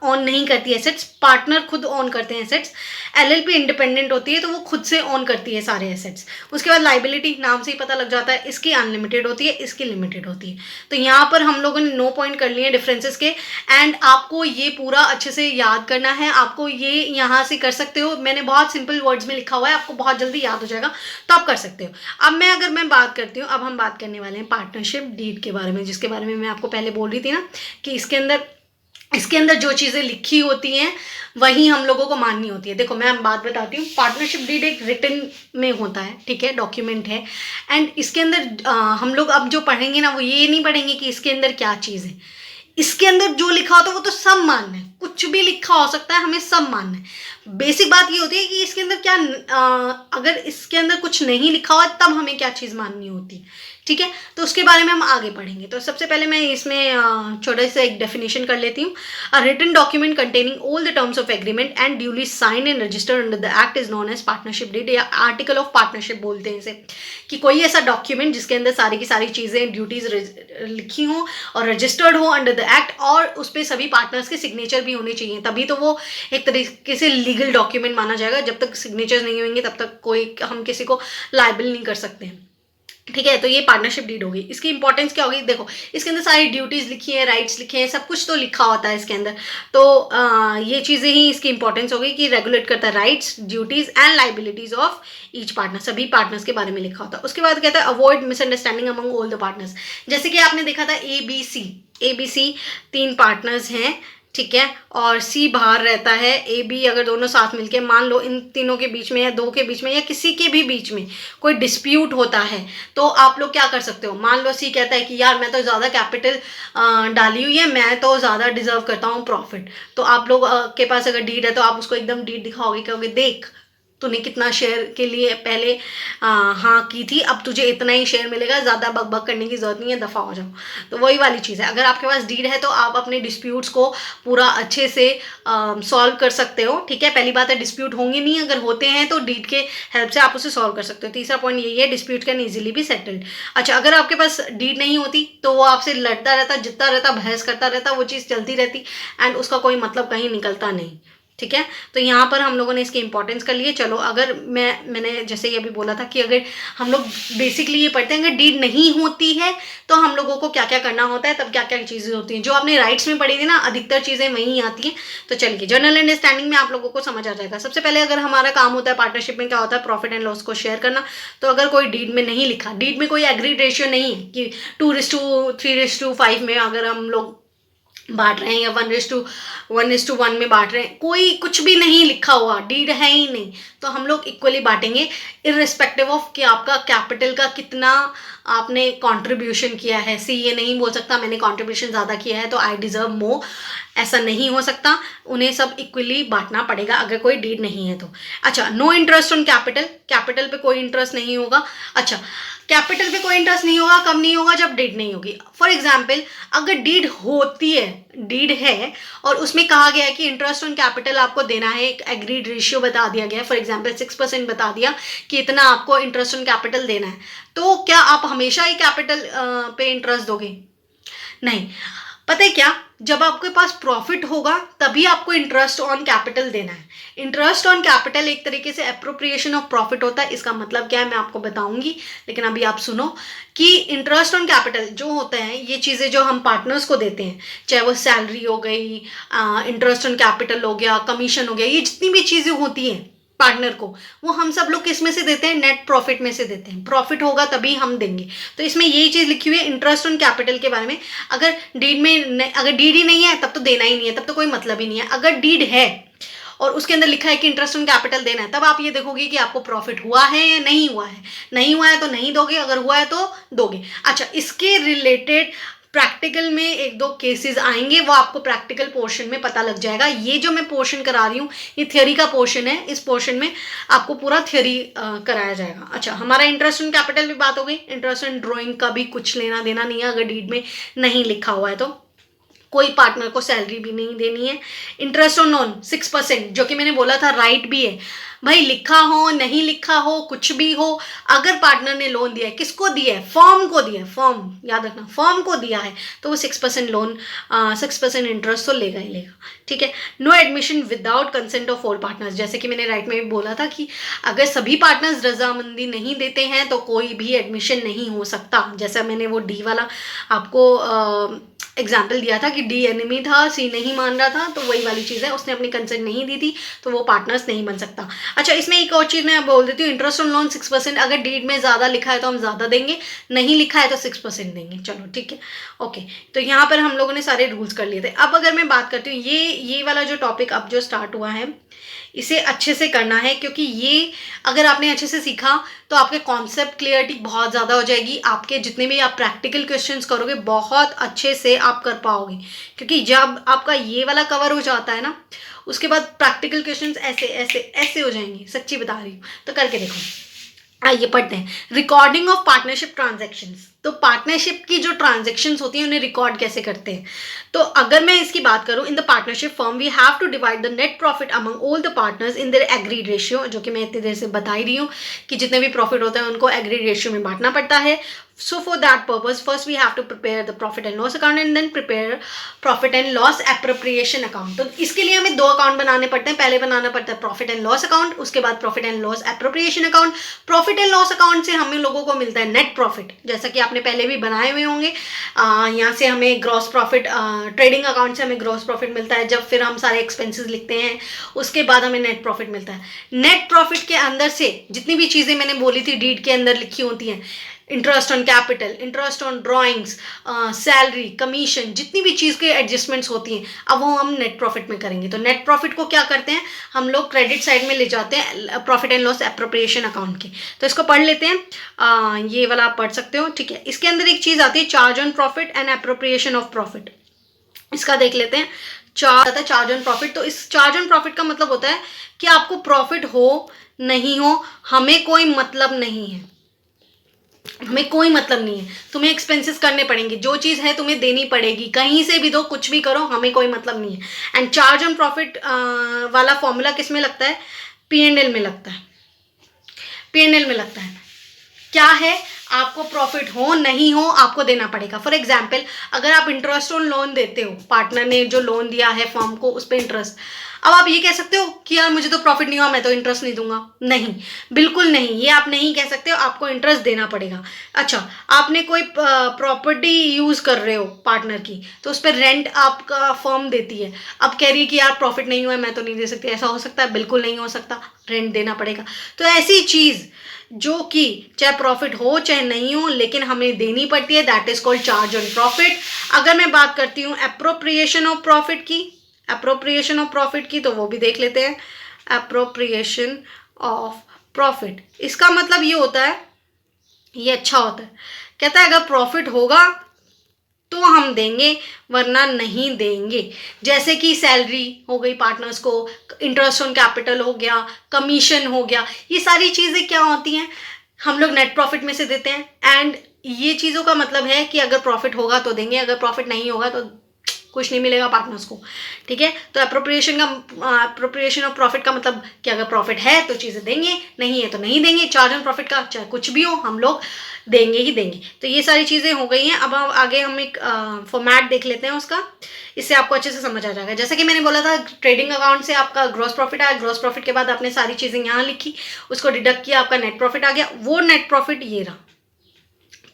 ऑन नहीं करती एसेट्स, पार्टनर खुद ऑन करते हैं एसेट्स। एलएलपी इंडिपेंडेंट होती है, तो वो खुद से ऑन करती है सारे एसेट्स। उसके बाद लाइबिलिटी, नाम से ही पता लग जाता है, इसकी अनलिमिटेड होती है, इसकी लिमिटेड होती है। तो यहाँ पर हम लोगों ने 9 पॉइंट कर लिए डिफरेंसेस के, एंड आपको ये पूरा अच्छे से याद करना है। आपको ये यहाँ से कर सकते हो, मैंने बहुत सिंपल वर्ड्स में लिखा हुआ है, आपको बहुत जल्दी याद हो जाएगा, तो आप कर सकते हो। अब अगर मैं बात करती हूँ, अब हम बात करने वाले हैं पार्टनरशिप डीड के बारे में, जिसके बारे में मैं आपको पहले बोल रही थी ना कि इसके अंदर जो चीज़ें लिखी होती हैं वही हम लोगों को माननी होती है। देखो, मैं बात बताती हूँ। पार्टनरशिप डीड एक रिटन में होता है, ठीक है, डॉक्यूमेंट है, एंड इसके अंदर हम लोग अब जो पढ़ेंगे ना, वो ये नहीं पढ़ेंगे कि इसके अंदर क्या चीज़ है। इसके अंदर जो लिखा होता है वो तो सब मानना है, कुछ भी लिखा हो सकता है, हमें सब मानना है। बेसिक बात ये होती है कि इसके अंदर क्या, अगर इसके अंदर कुछ नहीं लिखा हुआ तब हमें क्या चीज़ माननी होती है, ठीक है। तो उसके बारे में हम आगे पढ़ेंगे। तो सबसे पहले मैं इसमें छोटा सा एक डेफिनेशन कर लेती हूँ। A written document containing all the terms of agreement and duly sign and registered under the act is known as partnership deed, या आर्टिकल ऑफ पार्टनरशिप बोलते हैं इसे, कि कोई ऐसा डॉक्यूमेंट जिसके अंदर सारी की सारी चीज़ें, ड्यूटीज लिखी हों और रजिस्टर्ड हो अंडर द एक्ट, और उस पर सभी पार्टनर्स के सिग्नेचर भी होने चाहिए, तभी तो वो एक तरीके से लीगल डॉक्यूमेंट माना जाएगा। जब तक सिग्नेचर नहीं होंगे तब तक हम किसी को लायबल नहीं कर सकते हैं, ठीक है। तो ये पार्टनरशिप डीड होगी। इसकी इंपॉर्टेंस क्या होगी, देखो इसके अंदर सारी ड्यूटीज लिखी है, राइट्स लिखे हैं, सब कुछ तो लिखा होता है इसके अंदर। तो ये चीज़ें ही इसकी इंपॉर्टेंस होगी कि रेगुलेट करता है rights, duties and liabilities of each partner, सभी पार्टनर्स के बारे में लिखा होता है। उसके बाद कहता है avoid misunderstanding among all the partners. जैसे कि आपने देखा था ए बी सी 3 पार्टनर्स हैं, ठीक है, और सी बाहर रहता है। ए बी अगर दोनों साथ मिलके, मान लो इन तीनों के बीच में या 2 के बीच में या किसी के भी बीच में कोई डिस्प्यूट होता है, तो आप लोग क्या कर सकते हो। मान लो सी कहता है कि यार मैं तो ज़्यादा कैपिटल डाली हुई है, मैं तो ज़्यादा डिजर्व करता हूँ प्रॉफिट। तो आप लोग के पास अगर डीड है तो आप उसको एकदम डीड दिखाओगे, कहोगे देख तूने कितना शेयर के लिए पहले हाँ की थी, अब तुझे इतना ही शेयर मिलेगा, ज़्यादा बक करने की ज़रूरत नहीं है, दफ़ा हो जाओ। तो वही वाली चीज़ है। अगर आपके पास डीड है तो आप अपने डिस्प्यूट्स को पूरा अच्छे से सॉल्व कर सकते हो, ठीक है। पहली बात है डिस्प्यूट होंगे नहीं, अगर होते हैं तो डीड के हेल्प से आप उसे सॉल्व कर सकते हो। तीसरा पॉइंट यही है, डिस्प्यूट कैन ईजिली भी सेटल्ड। अच्छा, अगर आपके पास डीड नहीं होती तो वो आपसे लड़ता रहता, जितता रहता, बहस करता रहता, वो चीज़ चलती रहती एंड उसका कोई मतलब कहीं निकलता नहीं, ठीक है। तो यहाँ पर हम लोगों ने इसकी इंपॉर्टेंस कर लिए। चलो, अगर मैंने जैसे ये अभी बोला था कि अगर हम लोग बेसिकली ये पढ़ते हैं अगर डीड नहीं होती है तो हम लोगों को क्या क्या करना होता है, तब क्या क्या चीज़ें होती हैं। जो आपने राइट्स में पढ़ी थी ना, अधिकतर चीज़ें वहीं आती हैं। तो चलिए, जनरल अंडरस्टैंडिंग में आप लोगों को समझ आ जाएगा। सबसे पहले अगर हमारा काम होता है पार्टनरशिप में, क्या होता है, प्रॉफिट एंड लॉस को शेयर करना। तो अगर कोई डीड में नहीं लिखा, डीड में कोई एग्रीड रेशियो नहीं है कि 2:3:5 में अगर हम लोग बांट रहे हैं या 1:1 में बांट रहे हैं, कोई कुछ भी नहीं लिखा हुआ, डीड है ही नहीं, तो हम लोग इक्वली बांटेंगे इर्रिस्पेक्टिव ऑफ कि आपका कैपिटल का कितना आपने कंट्रीब्यूशन किया है। सी ये नहीं बोल सकता मैंने कंट्रीब्यूशन ज़्यादा किया है तो आई डिज़र्व मोर, ऐसा नहीं हो सकता। उन्हें सब इक्वली बांटना पड़ेगा अगर कोई डीड नहीं है तो। अच्छा, no interest on capital, capital पे कोई इंटरेस्ट नहीं होगा। अच्छा, कैपिटल पे कोई इंटरेस्ट नहीं होगा, कब नहीं होगा, जब डीड नहीं होगी। फॉर एग्जाम्पल, अगर डीड होती है, डीड है और उसमें कहा गया है कि इंटरेस्ट ऑन कैपिटल आपको देना है, एक एग्रीड रेशियो बता दिया गया है, फॉर एग्जाम्पल 6% बता दिया कि इतना आपको इंटरेस्ट ऑन कैपिटल देना है, तो क्या आप हमेशा ही कैपिटल पे इंटरेस्ट दोगे? नहीं। पता है क्या, जब आपके पास प्रॉफिट होगा तभी आपको इंटरेस्ट ऑन कैपिटल देना है। इंटरेस्ट ऑन कैपिटल एक तरीके से एप्रोप्रिएशन ऑफ प्रॉफिट होता है। इसका मतलब क्या है मैं आपको बताऊंगी, लेकिन अभी आप सुनो कि इंटरेस्ट ऑन कैपिटल जो होते हैं, ये चीज़ें जो हम पार्टनर्स को देते हैं, चाहे वो सैलरी हो गई, इंटरेस्ट ऑन कैपिटल हो गया, कमीशन हो गया, ये जितनी भी चीज़ें होती हैं पार्टनर को, वो हम सब लोग किस में से देते हैं, नेट प्रॉफिट में से देते हैं। प्रॉफिट होगा तभी हम देंगे। तो इसमें यही चीज़ लिखी हुई है इंटरेस्ट ऑन कैपिटल के बारे में। अगर डीड में, अगर डीड ही नहीं है तब तो देना ही नहीं है, तब तो कोई मतलब ही नहीं है। अगर डीड है और उसके अंदर लिखा है कि इंटरेस्ट ऑन कैपिटल देना है, तब आप ये देखोगे कि आपको प्रॉफिट हुआ है या नहीं हुआ है। नहीं हुआ है तो नहीं दोगे, अगर हुआ है तो दोगे। अच्छा, इसके रिलेटेड प्रैक्टिकल में 1-2 केसेस आएंगे, वो आपको प्रैक्टिकल पोर्शन में पता लग जाएगा। ये जो मैं पोर्शन करा रही हूँ ये थ्योरी का पोर्शन है, इस पोर्शन में आपको पूरा थ्योरी कराया जाएगा। अच्छा, हमारा इंटरेस्ट ऑन कैपिटल भी बात हो गई। इंटरेस्ट ऑन ड्राइंग का भी कुछ लेना देना नहीं है, अगर डीड में नहीं लिखा हुआ है तो। कोई पार्टनर को सैलरी भी नहीं देनी है। इंटरेस्ट ऑन लोन 6%, जो कि मैंने बोला था राइट भी है भाई, लिखा हो नहीं लिखा हो कुछ भी हो, अगर पार्टनर ने लोन दिया है, किसको दिया है, फर्म को दिया है, फर्म याद रखना, फर्म को दिया है, तो वो 6% लोन 6% इंटरेस्ट तो लेगा ही लेगा, ठीक है। No admission without consent of all partners, जैसे कि मैंने राइट में भी बोला था कि अगर सभी पार्टनर्स रजामंदी नहीं देते हैं तो कोई भी एडमिशन नहीं हो सकता। जैसा मैंने वो डी वाला आपको एग्जाम्पल दिया था कि डी एनिमी था, सी नहीं मान रहा था, तो वही वाली चीज़ है, उसने अपनी कंसेंट नहीं दी थी तो वो पार्टनर्स नहीं बन सकता। अच्छा, इसमें एक और चीज़ मैं बोल देती हूँ, इंटरेस्ट ऑन लोन 6%, अगर डीड में ज़्यादा लिखा है तो हम ज़्यादा देंगे, नहीं लिखा है तो 6% देंगे। चलो ठीक है, ओके। तो यहाँ पर हम लोगों ने सारे रूल्स कर लिए थे। अब अगर मैं बात करती हूँ, ये वाला जो टॉपिक अब जो स्टार्ट हुआ है, इसे अच्छे से करना है, क्योंकि ये अगर आपने अच्छे से सीखा तो आपके कॉन्सेप्ट क्लियरिटी बहुत ज़्यादा हो जाएगी। आपके जितने भी आप प्रैक्टिकल क्वेश्चंस करोगे बहुत अच्छे से आप कर पाओगे, क्योंकि जब आपका ये वाला कवर हो जाता है ना, उसके बाद प्रैक्टिकल क्वेश्चंस ऐसे ऐसे ऐसे हो जाएंगे। सच्ची बता रही हूँ, तो करके देखो। आइए पढ़ते हैं। रिकॉर्डिंग ऑफ पार्टनरशिप ट्रांजैक्शंस, तो पार्टनरशिप की जो ट्रांजैक्शंस होती हैं उन्हें रिकॉर्ड कैसे करते हैं। तो अगर मैं इसकी बात करूं, in the partnership firm we have to divide the net profit among all the partners in their agreed ratio, जो कि मैं इतनी देर से बता ही रही हूँ कि जितने भी प्रॉफिट होते हैं उनको एग्रीड रेशियो में बांटना पड़ता है। So for that purpose, first we have to prepare the profit and loss account and then prepare profit and loss appropriation account. तो इसके लिए हमें 2 अकाउंट बनाने पड़ते हैं. पहले बनाना पड़ता है प्रॉफिट एंड लॉस अकाउंट, उसके बाद profit and loss appropriation account. Profit and loss account से हमें लोगों को मिलता है नेट प्रॉफिट, जैसा कि आपने पहले भी बनाए हुए होंगे. यहाँ से हमें ग्रॉस प्रॉफिट, ट्रेडिंग अकाउंट से हमें ग्रॉस प्रॉफिट मिलता है जब फिर हम सारे एक्सपेंसेस लिखते हैं. उसके बाद हमें नेट प्रॉफिट मिलता है. नेट प्रॉफिट के अंदर से जितनी भी चीज़ें मैंने बोली थी डीड के अंदर लिखी होती हैं, interest on capital, interest on drawings, salary, commission, जितनी भी चीज़ के एडजस्टमेंट्स होती हैं, अब वो हम नेट प्रॉफिट में करेंगे. तो नेट प्रॉफिट को क्या करते हैं हम लोग, क्रेडिट साइड में ले जाते हैं profit and loss appropriation account के. तो इसको पढ़ लेते हैं. ये वाला आप पढ़ सकते हो, ठीक है. इसके अंदर एक चीज़ आती है charge on profit and appropriation of profit. इसका देख लेते हैं. Charge on profit. तो इस चार्ज ऑन प्रॉफिट का मतलब होता है कि आपको प्रॉफिट हो नहीं हो हमें कोई मतलब नहीं है. हमें कोई मतलब नहीं है, तुम्हें एक्सपेंसेस करने पड़ेंगे, जो चीज़ है तुम्हें देनी पड़ेगी, कहीं से भी दो, कुछ भी करो, हमें कोई मतलब नहीं है. एंड चार्ज ऑन प्रॉफिट वाला फॉर्मूला किस में लगता है, P&L में लगता है. P&L में लगता है. क्या है, आपको प्रॉफिट हो नहीं हो आपको देना पड़ेगा. फॉर एग्जाम्पल, अगर आप इंटरेस्ट ऑन लोन देते हो, पार्टनर ने जो लोन दिया है फर्म को उस पर इंटरेस्ट, अब आप ये कह सकते हो कि यार मुझे तो प्रॉफिट नहीं हुआ, मैं तो इंटरेस्ट नहीं दूंगा. नहीं, बिल्कुल नहीं, ये आप नहीं कह सकते हो. आपको इंटरेस्ट देना पड़ेगा. अच्छा, आपने कोई प्रॉपर्टी यूज़ कर रहे हो पार्टनर की, तो उस पर रेंट आपका फर्म देती है. अब कह रही है कि यार प्रॉफिट नहीं हुआ, मैं तो नहीं दे सकती. ऐसा हो सकता है? बिल्कुल नहीं हो सकता. रेंट देना पड़ेगा. तो ऐसी चीज़ जो कि चाहे प्रॉफिट हो चाहे नहीं हो लेकिन हमें देनी पड़ती है, that is called charge on profit. अगर मैं बात करती हूँ एप्रोप्रिएशन ऑफ प्रॉफिट की, तो वो भी देख लेते हैं. एप्रोप्रिएशन ऑफ प्रॉफिट, इसका मतलब ये होता है, ये अच्छा होता है. कहता है अगर प्रॉफिट होगा तो हम देंगे वरना नहीं देंगे. जैसे कि सैलरी हो गई पार्टनर्स को, इंटरेस्ट ऑन कैपिटल हो गया, कमीशन हो गया, ये सारी चीज़ें क्या होती हैं, हम लोग नेट प्रॉफिट में से देते हैं. एंड ये चीज़ों का मतलब है कि अगर प्रॉफिट होगा तो देंगे, अगर प्रॉफिट नहीं होगा तो कुछ नहीं मिलेगा पार्टनर्स को. ठीक है. तो एप्रोप्रिएशन ऑफ प्रॉफिट का मतलब कि अगर प्रॉफिट है तो चीज़ें देंगे, नहीं है तो नहीं देंगे. चार्ज ऑन प्रॉफिट का चाहे कुछ भी हो हम लोग देंगे ही देंगे. तो ये सारी चीज़ें हो गई हैं. अब हम आगे हम एक फॉर्मेट देख लेते हैं उसका, इससे आपको अच्छे से समझ आ जाएगा. जैसा कि मैंने बोला था, ट्रेडिंग अकाउंट से आपका ग्रॉस प्रॉफिट आया, ग्रॉस प्रॉफिट के बाद आपने सारी चीज़ें यहाँ लिखी, उसको डिडक्ट किया, आपका नेट प्रॉफिट आ गया. वो नेट प्रॉफिट ये रहा.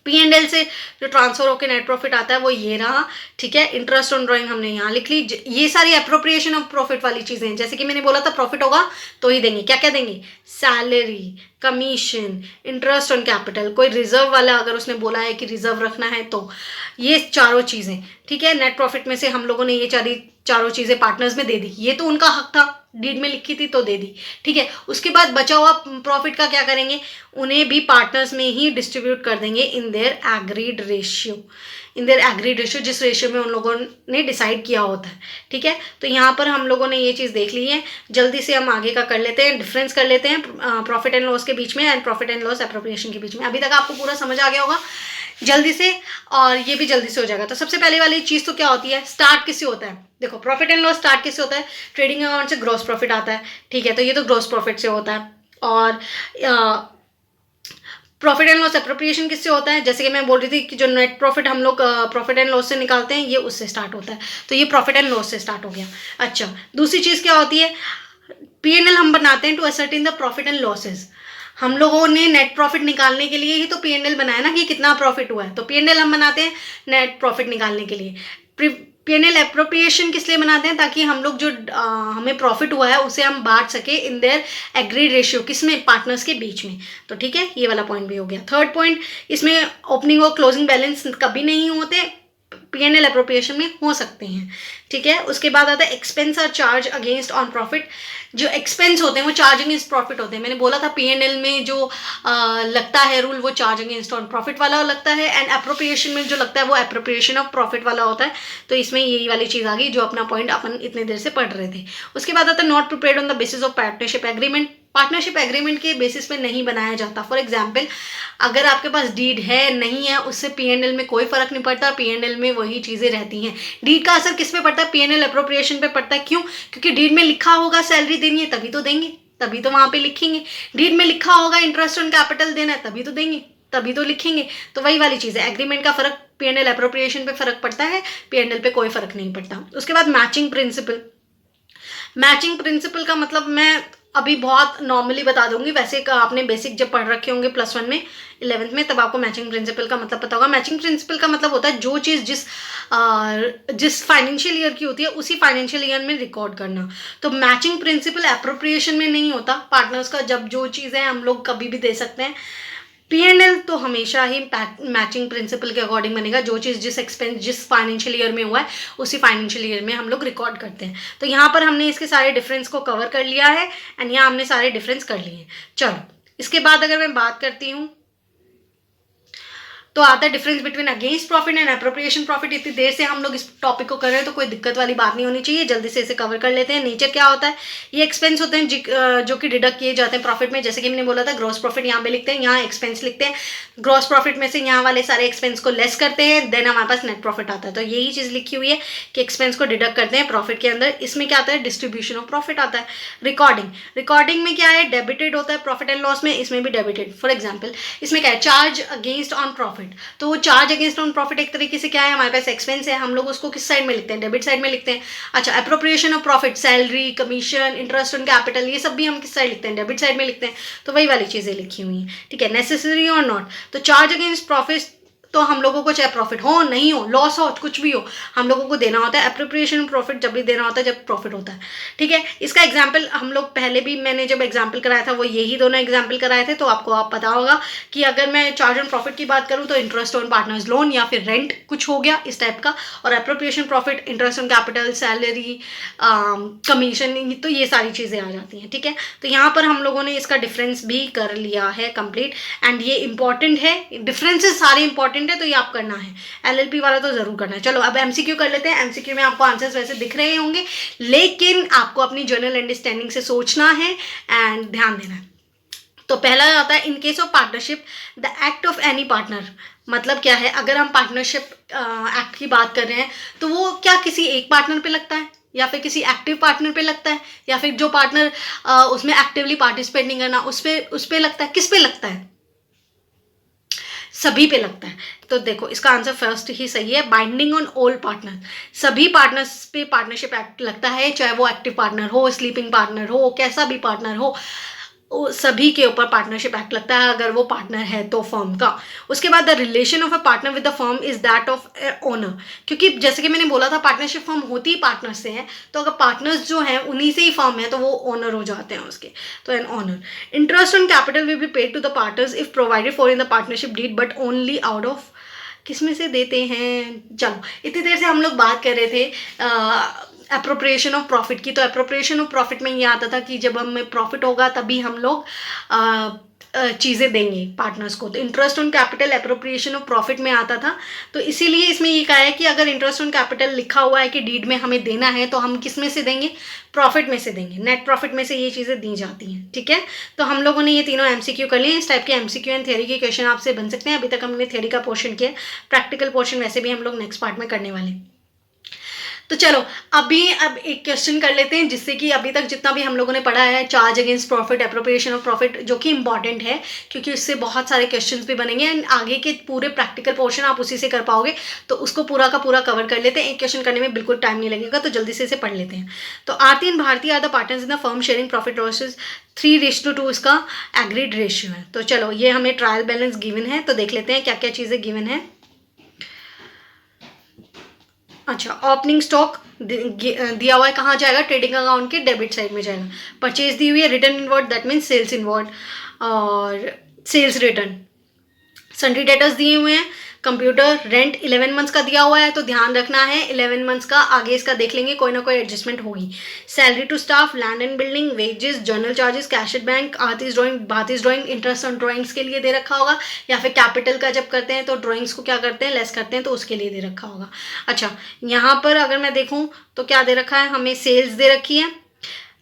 P&L से जो ट्रांसफर होकर नेट प्रॉफिट आता है वो ये रहा. ठीक है. इंटरेस्ट ऑन ड्राइंग हमने यहाँ लिख ली. ये सारी एप्रोप्रिएशन ऑफ प्रॉफिट वाली चीज़ें हैं. जैसे कि मैंने बोला था प्रॉफिट होगा तो ही देंगे. क्या क्या देंगे, salary, commission, interest on capital, कोई रिजर्व वाला अगर उसने बोला है कि रिजर्व रखना है तो ये चारों चीज़ें. ठीक है. नेट प्रॉफिट में से हम लोगों ने ये चारों चीज़ें पार्टनर्स में दे दी. ये तो उनका हक था, डीड में लिखी थी तो दे दी. ठीक है. उसके बाद बचा हुआ प्रॉफिट का क्या करेंगे, उन्हें भी पार्टनर्स में ही डिस्ट्रीब्यूट कर देंगे इन देयर एग्रीड रेशियो. जिस रेशियो में उन लोगों ने डिसाइड किया होता है. ठीक है. तो यहाँ पर हम लोगों ने ये चीज़ देख ली है. जल्दी से हम आगे का कर लेते हैं, डिफरेंस कर लेते हैं प्रॉफिट एंड लॉस के बीच में and profit and loss appropriation के बीच में. अभी तक आपको पूरा समझ आ गया होगा जल्दी से, और ये भी जल्दी से हो जाएगा. तो सबसे पहले वाली चीज़ तो क्या होती है, स्टार्ट किससे होता है. देखो, प्रॉफिट एंड लॉस स्टार्ट किससे होता है, ट्रेडिंग अकाउंट से ग्रॉस प्रॉफिट आता है. ठीक है. तो ये तो ग्रॉस प्रॉफिट से होता है. और प्रॉफिट एंड लॉस एप्रोप्रिएशन किससे होता है, जैसे कि मैं बोल रही थी कि जो नेट प्रॉफिट हम लोग प्रॉफिट एंड लॉस से निकालते हैं ये उससे स्टार्ट होता है. तो ये प्रॉफिट एंड लॉस से स्टार्ट हो गया. अच्छा, दूसरी चीज़ क्या होती है, P&L हम बनाते हैं to ascertain the profit and losses. हम लोगों ने नेट प्रॉफिट निकालने के लिए ही तो P&L बनाया ना कि कितना प्रॉफिट हुआ है. तो P&L हम बनाते हैं नेट प्रॉफिट निकालने के लिए. P&L एप्रोप्रिएशन किस लिए बनाते हैं, ताकि हम लोग जो हमें प्रॉफिट हुआ है उसे हम बांट सके इन देयर एग्रीड रेशियो, किसमें, पार्टनर्स के बीच में. तो ठीक है, ये वाला पॉइंट भी हो गया. थर्ड पॉइंट, इसमें ओपनिंग और क्लोजिंग बैलेंस कभी नहीं होते, P&L एप्रोप्रिएशन में हो सकते हैं. ठीक है. उसके बाद आता है एक्सपेंस और चार्ज अगेंस्ट ऑन प्रॉफिट. जो एक्सपेंस होते हैं वो चार्ज अगेंस्ट प्रॉफिट होते हैं. मैंने बोला था P&L में जो लगता है रूल वो चार्ज अगेंस्ट ऑन प्रॉफिट वाला लगता है, एंड एप्रोप्रिएशन में जो लगता है वो एप्रोप्रिएशन ऑफ प्रॉफिट वाला होता है. तो इसमें यही वाली चीज़ आ गई जो अपना पॉइंट अपन इतने देर से पढ़ रहे थे. उसके बाद आता है not prepared on the basis of partnership agreement. Partnership agreement के बेसिस पे नहीं बनाया जाता. फॉर एग्जाम्पल, अगर आपके पास डीड है नहीं है उससे P&L में कोई फर्क नहीं पड़ता. P&L में वही चीज़ें रहती हैं. डीड का असर किस पे पड़ता है, P&L एप्रोप्रिएशन पे पड़ता है. क्यों, क्योंकि डीड में लिखा होगा सैलरी देनी है तभी तो देंगे, तभी तो वहाँ पे लिखेंगे. डीड में लिखा होगा इंटरेस्ट ऑन कैपिटल देना है तभी तो देंगे. तभी तो लिखेंगे। तो वही वाली चीज़ है, एग्रीमेंट का फ़र्क P&L एप्रोप्रिएशन पे फ़र्क पड़ता है, P&L पे कोई फ़र्क नहीं पड़ता। उसके बाद मैचिंग प्रिंसिपल। मैचिंग प्रिंसिपल का मतलब मैं अभी बहुत नॉर्मली बता दूंगी, वैसे आपने बेसिक जब पढ़ रखे होंगे +1 में 11th में, तब आपको मैचिंग प्रिंसिपल का मतलब पता होगा। मैचिंग प्रिंसिपल का मतलब होता है जो चीज़ जिस फाइनेंशियल ईयर की होती है उसी फाइनेंशियल ईयर में रिकॉर्ड करना। तो मैचिंग प्रिंसिपल एप्रोप्रिएशन में नहीं होता पार्टनर्स का, जब जो चीज़ें हम लोग कभी भी दे सकते हैं। P&L तो हमेशा ही मैचिंग प्रिंसिपल के अकॉर्डिंग बनेगा, जो चीज़ जिस एक्सपेंस जिस फाइनेंशियल ईयर में हुआ है उसी फाइनेंशियल ईयर में हम लोग रिकॉर्ड करते हैं। तो यहाँ पर हमने इसके सारे डिफरेंस को कवर कर लिया है एंड यहाँ हमने सारे डिफरेंस कर लिए हैं। चलो इसके बाद अगर मैं बात करती हूँ तो आता है difference between against profit and appropriation profit. इतनी देर से हम लोग इस टॉपिक को कर रहे हैं तो कोई दिक्कत वाली बात नहीं होनी चाहिए, जल्दी से इसे कवर कर लेते हैं। नीचे क्या होता है, ये एक्सपेंस होते हैं जो कि डिडक्ट किए जाते हैं प्रॉफिट में। जैसे कि मैंने बोला था ग्रॉस प्रॉफिट यहाँ पे लिखते हैं, यहाँ एक्सपेंस लिखते हैं। ग्रॉस प्रॉफिट में से यहाँ वाले सारे एक्सपेंस को लेस करते हैं, देन हमारे पास नेट प्रॉफिट आता है। तो यही चीज़ लिखी हुई है कि एक्सपेंस को डिडक्ट करते हैं प्रॉफिट के अंदर। इसमें क्या आता है, डिस्ट्रीब्यूशन ऑफ प्रॉफिट आता है। रिकॉर्डिंग में क्या है, डेबिटेड होता है प्रॉफिट एंड लॉस में, इसमें भी डेबिटेड। फॉर एग्जाम्पल इसमें क्या है, चार्ज अगेंस्ट ऑन प्रॉफिट। तो वो चार्ज अगेंस्ट ऑन प्रॉफिट एक तरीके से क्या है, हमारे पास एक्सपेंस है, हम लोग उसको किस साइड में लिखते हैं, डेबिट साइड में लिखते हैं। अच्छा, appropriation of profit, salary, commission, interest on capital, ये सब भी हम किस साइड लिखते हैं, डेबिट साइड में लिखते हैं। तो वही वाली चीज़ें लिखी हुई हैं, ठीक है। नेसेसरी और नॉट, तो चार्ज अगेंस्ट प्रॉफिट तो हम लोगों को चाहे प्रॉफिट हो नहीं हो, लॉस हो, कुछ भी हो, हम लोगों को देना होता है। एप्रोप्रिएशन प्रॉफिट जब भी देना होता है जब प्रॉफिट होता है, ठीक है। इसका एग्जाम्पल हम लोग पहले भी मैंने जब एग्जाम्पल कराया था वो यही दोनों एग्जाम्पल कराए थे, तो आपको आप पता होगा कि अगर मैं चार्ज ऑन प्रॉफिट की बात करूँ तो इंटरेस्ट ऑन पार्टनर्स लोन या फिर रेंट कुछ हो गया इस टाइप का, और appropriation profit interest on capital, salary, commission, तो ये सारी चीज़ें आ जाती हैं, ठीक है। तो यहाँ पर हम लोगों ने इसका डिफरेंस भी कर लिया है कंप्लीट, एंड ये इंपॉर्टेंट है, डिफरेंसेस सारे इंपॉर्टेंट है, तो ये आप करना है। LLP वाला तो जरूर करना है। चलो अब MCQ कर लेते हैं। MCQ में आपको आंसर्स वैसे दिख रहे होंगे, लेकिन आपको अपनी जनरल अंडरस्टैंडिंग से सोचना है एंड ध्यान देना है। तो पहला आता है, in case of partnership the act of any partner. मतलब क्या है, अगर हम पार्टनरशिप एक्ट की बात कर रहे हैं तो वो क्या किसी एक पार्टनर पे लगता है या फिर किसी एक्टिव पार्टनर पे लगता है, या फिर जो पार्टनर उसमें एक्टिवली पार्टिसिपेट नहीं करना उस पे लगता है, किस पे लगता है, सभी पे लगता है। तो देखो इसका आंसर फर्स्ट ही सही है, बाइंडिंग ऑन ऑल पार्टनर। सभी पार्टनर्स पे पार्टनरशिप एक्ट लगता है, चाहे वो एक्टिव पार्टनर हो, स्लीपिंग पार्टनर हो, कैसा भी पार्टनर हो, सभी के ऊपर पार्टनरशिप एक्ट लगता है अगर वो पार्टनर है तो फर्म का। उसके बाद the relation of a partner with the firm is that of owner, क्योंकि जैसे कि मैंने बोला था पार्टनरशिप फर्म होती ही पार्टनर से है, तो अगर पार्टनर्स जो हैं उन्हीं से ही फर्म है तो वो ओनर हो जाते हैं उसके, तो an owner. Interest on capital will be paid to the partners if provided for in the partnership deed, but only out of, किस में से देते हैं। चलो इतनी देर से हम लोग बात कर रहे थे एप्रोप्रिएशन ऑफ प्रॉफिट की। तो एप्रोप्रिएशन ऑफ प्रॉफिट में ये आता था कि जब हमें प्रॉफिट होगा तभी हम लोग चीज़ें देंगे पार्टनर्स को। तो interest on capital appropriation of profit में आता था, तो इसीलिए इसमें ये कहा है कि अगर इंटरेस्ट ऑन कैपिटल लिखा हुआ है कि डीड में हमें देना है तो हम किस में से देंगे, प्रॉफिट में से देंगे, नेट प्रॉफिट में से ये चीज़ें दी जाती हैं, ठीक है। तो हम लोगों ने ये तीनों MCQ कर लिए। इस टाइप के MCQ एंड थ्योरी के क्वेश्चन आपसे बन सकते हैं। अभी तक हमने थ्योरी का पोर्शन किया, प्रैक्टिकल पोर्शन वैसे भी हम लोग नेक्स्ट पार्ट में करने वाले हैं। तो चलो अब एक क्वेश्चन कर लेते हैं, जिससे कि अभी तक जितना भी हम लोगों ने पढ़ा है, charge against profit, appropriation of profit, जो कि इंपॉर्टेंट है क्योंकि उससे बहुत सारे क्वेश्चंस भी बनेंगे एंड आगे के पूरे प्रैक्टिकल पोर्शन आप उसी से कर पाओगे, तो उसको पूरा का पूरा कवर कर लेते हैं। एक क्वेश्चन करने में बिल्कुल टाइम नहीं लगेगा, तो जल्दी से इसे पढ़ लेते हैं। तो Aarti and Bharti are the partners in the firm sharing profit losses 3:2 इसका एग्रीड रेशियो है। तो चलो ये हमें ट्रायल बैलेंस गिवन है, तो देख लेते हैं क्या क्या चीज़ें गिवन है। अच्छा, ओपनिंग स्टॉक दिया हुआ है, कहाँ जाएगा, ट्रेडिंग अकाउंट के डेबिट साइड में जाएगा। परचेज दी हुई है, return inward that means sales inward और सेल्स रिटर्न। सन्ड्री डेटर्स दिए हुए हैं, कंप्यूटर रेंट 11 मंथ्स का दिया हुआ है, तो ध्यान रखना है 11 मंथ्स का, आगे इसका देख लेंगे, कोई ना कोई एडजस्टमेंट होगी। Salary to staff, land and building, wages, general charges, cash at bank, Aarti's drawing, Bharti's drawing, interest on drawings के लिए दे रखा होगा, या फिर कैपिटल का जब करते हैं तो ड्राइंग्स को क्या करते हैं, लेस करते हैं, तो उसके लिए दे रखा होगा। अच्छा, यहाँ पर अगर मैं देखूँ तो क्या दे रखा है, हमें सेल्स दे रखी है,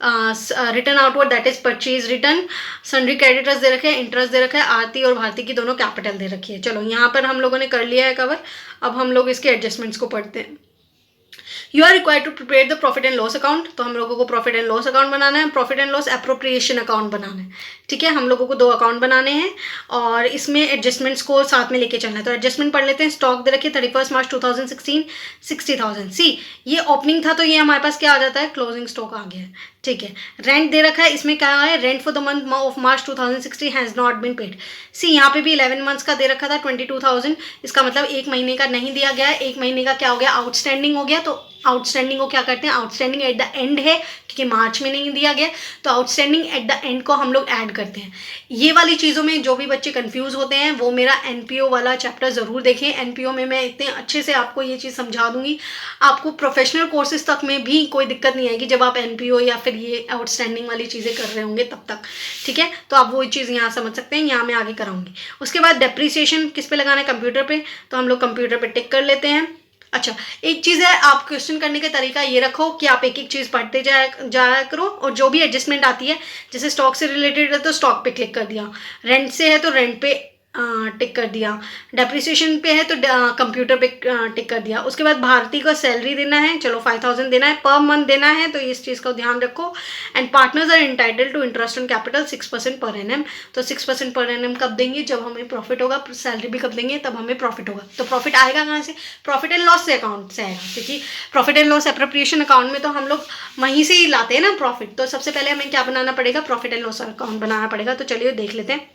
return outward that is purchase return, sundry creditors दे रखे हैं, इंटरेस्ट दे रखा है, आरती और भारती की दोनों कैपिटल दे रखी है। चलो यहाँ पर हम लोगों ने कर लिया है कवर, अब हम लोग इसके एडजस्टमेंट्स को पढ़ते हैं। You are required to prepare the profit and loss account. तो हम लोगों को प्रॉफिट एंड लॉस अकाउंट बनाना है, profit and loss appropriation account बनाना है, ठीक है। हम लोगों को 2 अकाउंट बनाने हैं और इसमें एडजस्टमेंट्स को साथ में लेके चलना है। तो एडजस्टमेंट पढ़ लेते हैं। स्टॉक दे रखिए 31 मार्च 2016 60,000। सी ये ओपनिंग था तो ये हमारे पास क्या आ जाता है, क्लोजिंग स्टॉक आ गया है, ठीक है। रेंट दे रखा है, इसमें क्या है, rent for the month of March 2016 has not been paid. See यहाँ पे भी 11 मंथ्स का दे रखा था 22,000, इसका मतलब 1 महीने का नहीं दिया गया है। 1 महीने का क्या हो गया, आउटस्टैंडिंग हो गया। तो आउटस्टैंडिंग को क्या करते हैं, आउटस्टैंडिंग एट द एंड है क्योंकि मार्च में नहीं दिया गया, तो आउटस्टैंडिंग एट द एंड को हम लोग ऐड करते हैं। ये वाली चीज़ों में जो भी बच्चे कंफ्यूज होते हैं वो मेरा एनपीओ वाला चैप्टर ज़रूर देखें। एनपीओ में मैं इतने अच्छे से आपको ये चीज़ समझा दूंगी, आपको प्रोफेशनल कोर्सेज तक में भी कोई दिक्कत नहीं आएगी जब आप एनपीओ या फिर ये आउटस्टैंडिंग वाली चीज़ें कर रहे होंगे तब तक, ठीक है। तो आप वो चीज़ यहाँ समझ सकते हैं, यहाँ मैं आगे कराऊंगी। उसके बाद डेप्रीसिएशन किस पे लगाना है, कंप्यूटर पे। तो हम लोग कंप्यूटर पे टिक कर लेते हैं। अच्छा, एक चीज़ है, आप क्वेश्चन करने का तरीका ये रखो कि आप एक एक चीज़ पढ़ते जाया करो और जो भी एडजस्टमेंट आती है, जैसे स्टॉक से रिलेटेड है तो स्टॉक पे क्लिक कर दिया, रेंट से है तो रेंट पे टिक कर दिया, डेप्रिसिएशन पे है तो कंप्यूटर पे टिक कर दिया। उसके बाद भारती को सैलरी देना है, चलो 5,000 देना है, पर मंथ देना है, तो इस चीज़ का ध्यान रखो। And partners are entitled to interest on capital 6% per NM. तो 6% पर एनएम कब देंगे, जब हमें प्रॉफिट होगा। सैलरी भी कब देंगे, तब हमें प्रॉफिट होगा। तो प्रॉफिट आएगा कहाँ से, प्रॉफिट एंड लॉस से अकाउंट से आएगा, क्योंकि profit and loss appropriation account में तो हम लोग वहीं से ही लाते हैं ना प्रॉफिट। तो सबसे पहले हमें क्या बनाना पड़ेगा, प्रॉफिट एंड लॉस अकाउंट बनाना पड़ेगा। तो चलिए देख लेते हैं।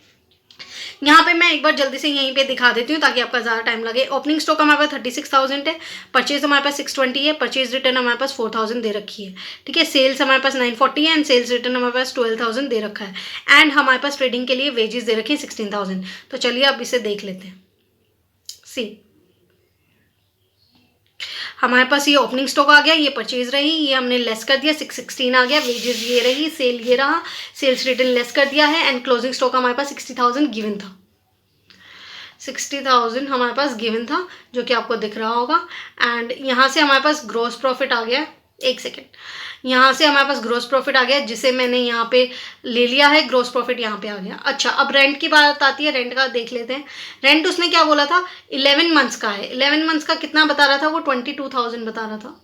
यहाँ पे मैं एक बार जल्दी से यहीं पे दिखा देती हूँ ताकि आपका ज़्यादा टाइम लगे। ओपनिंग स्टॉक हमारे पास 36,000 है, परचेज हमारे पास 620 है, परचेज रिटर्न हमारे पास 4,000 दे रखी है, ठीक है। सेल्स हमारे पास 940 है एंड सेल्स रिटर्न हमारे पास 12,000 दे रखा है। एंड हमारे पास ट्रेडिंग के लिए वेजेस दे रखे हैं 16,000। तो चलिए अब इसे देख लेते हैं। सी हमारे पास ये ओपनिंग स्टॉक आ गया, ये परचेज रही, ये हमने लेस कर दिया, 616 आ गया, वेजेस ये रही, सेल ये रहा, सेल्स रिटर्न लेस कर दिया है एंड क्लोजिंग स्टॉक हमारे पास 60,000 गिवन था। 60,000 हमारे पास गिवन था जो कि आपको दिख रहा होगा। एंड यहाँ से हमारे पास ग्रॉस प्रॉफिट आ गया, एक सेकेंड, यहाँ से हमारे पास ग्रॉस प्रॉफिट आ गया जिसे मैंने यहाँ पे ले लिया है, ग्रॉस प्रॉफिट यहाँ पे आ गया। अच्छा, अब रेंट की बात आती है, रेंट का देख लेते हैं। रेंट उसने क्या बोला था, 11 मंथ्स का है। 11 मंथ्स का कितना बता रहा था वो, 22,000 बता रहा था।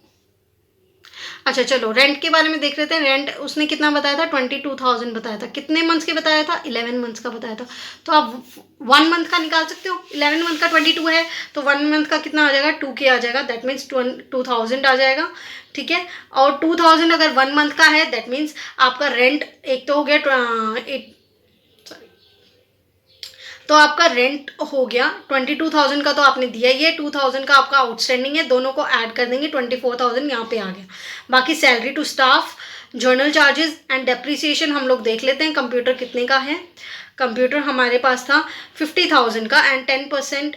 अच्छा चलो रेंट के बारे में देख लेते हैं। रेंट उसने कितना बताया था, 22,000 बताया था। कितने मंथ्स के बताया था, 11 मंथ्स का बताया था। तो आप 1 मंथ का निकाल सकते हो, 11 मंथ का 22 है तो 1 मंथ का कितना आ जाएगा, 2K आ जाएगा, दैट मीन्स 2,000 आ जाएगा, ठीक है। और 2,000 अगर 1 मंथ का है दैट मीन्स आपका रेंट एक तो हो गया तो आपका रेंट हो गया 22,000 का, तो आपने दिया, ये 2,000 का आपका आउटस्टैंडिंग है, दोनों को ऐड कर देंगे, 24,000 यहाँ पे आ गया। बाकी salary to staff, general charges and depreciation हम लोग देख लेते हैं। कंप्यूटर कितने का है, कंप्यूटर हमारे पास था 50,000 का एंड 10%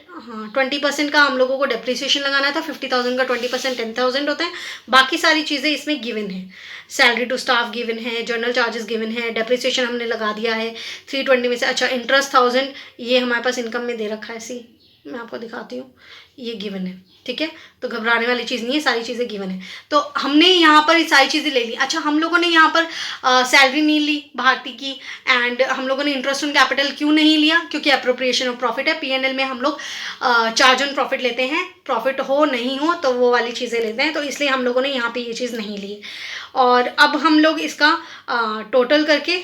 20% का हम लोगों को डेप्रीसिएशन लगाना था। 50,000 का 20% 10,000 होता है। बाकी सारी चीज़ें इसमें गिवन है, सैलरी टू स्टाफ गिवन है, जर्नल चार्जेस गिवन है, डेप्रीसिएशन हमने लगा दिया है 320 में से। अच्छा, इंटरेस्ट 1000 ये हमारे पास इनकम में दे रखा है, सी मैं आपको दिखाती हूँ, ये गिवन है, ठीक है। तो घबराने वाली चीज़ नहीं है, सारी चीज़ें गिवन है। तो हमने यहाँ पर ये सारी चीज़ें ले ली। अच्छा, हम लोगों ने यहाँ पर सैलरी नहीं ली भारती की, एंड हम लोगों ने इंटरेस्ट ऑन कैपिटल क्यों नहीं लिया, क्योंकि अप्रोप्रिएशन ऑफ प्रॉफिट है। पीएनएल में हम लोग चार्ज ऑन प्रॉफिट लेते हैं, प्रॉफिट हो नहीं हो तो वो वाली चीज़ें लेते हैं, तो इसलिए हम लोगों ने यहाँ पे ये चीज़ नहीं ली। और अब हम लोग इसका टोटल करके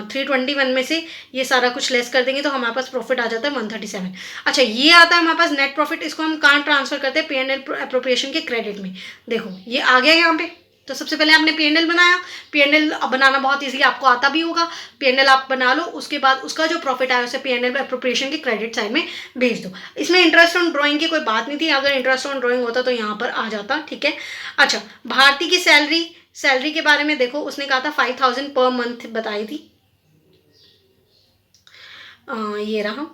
321 में से ये सारा कुछ लेस कर देंगे तो हमारे पास प्रॉफिट आ जाता है 137। अच्छा, ये आता है हमारे पास नेट प्रॉफिट, इसको हम कहाँ ट्रांसफर करते हैं, पीएनएल एप्रोप्रिएशन के क्रेडिट में। देखो ये आ गया यहाँ पे। तो सबसे पहले आपने पीएनएल बनाया, पीएनएल बनाना बहुत इजीली आपको आता भी होगा, पीएनएल आप बना लो, उसके बाद उसका जो प्रॉफिट आया उसे पीएनएल एप्रोप्रिएशन के क्रेडिट साइड में भेज दो। इसमें इंटरेस्ट ऑन ड्राइंग की कोई बात नहीं थी, अगर इंटरेस्ट ऑन ड्राइंग होता तो यहाँ पर आ जाता, ठीक है। अच्छा, भारती की सैलरी के बारे में देखो, उसने कहा था 5,000 पर मंथ बताई थी, ये रहा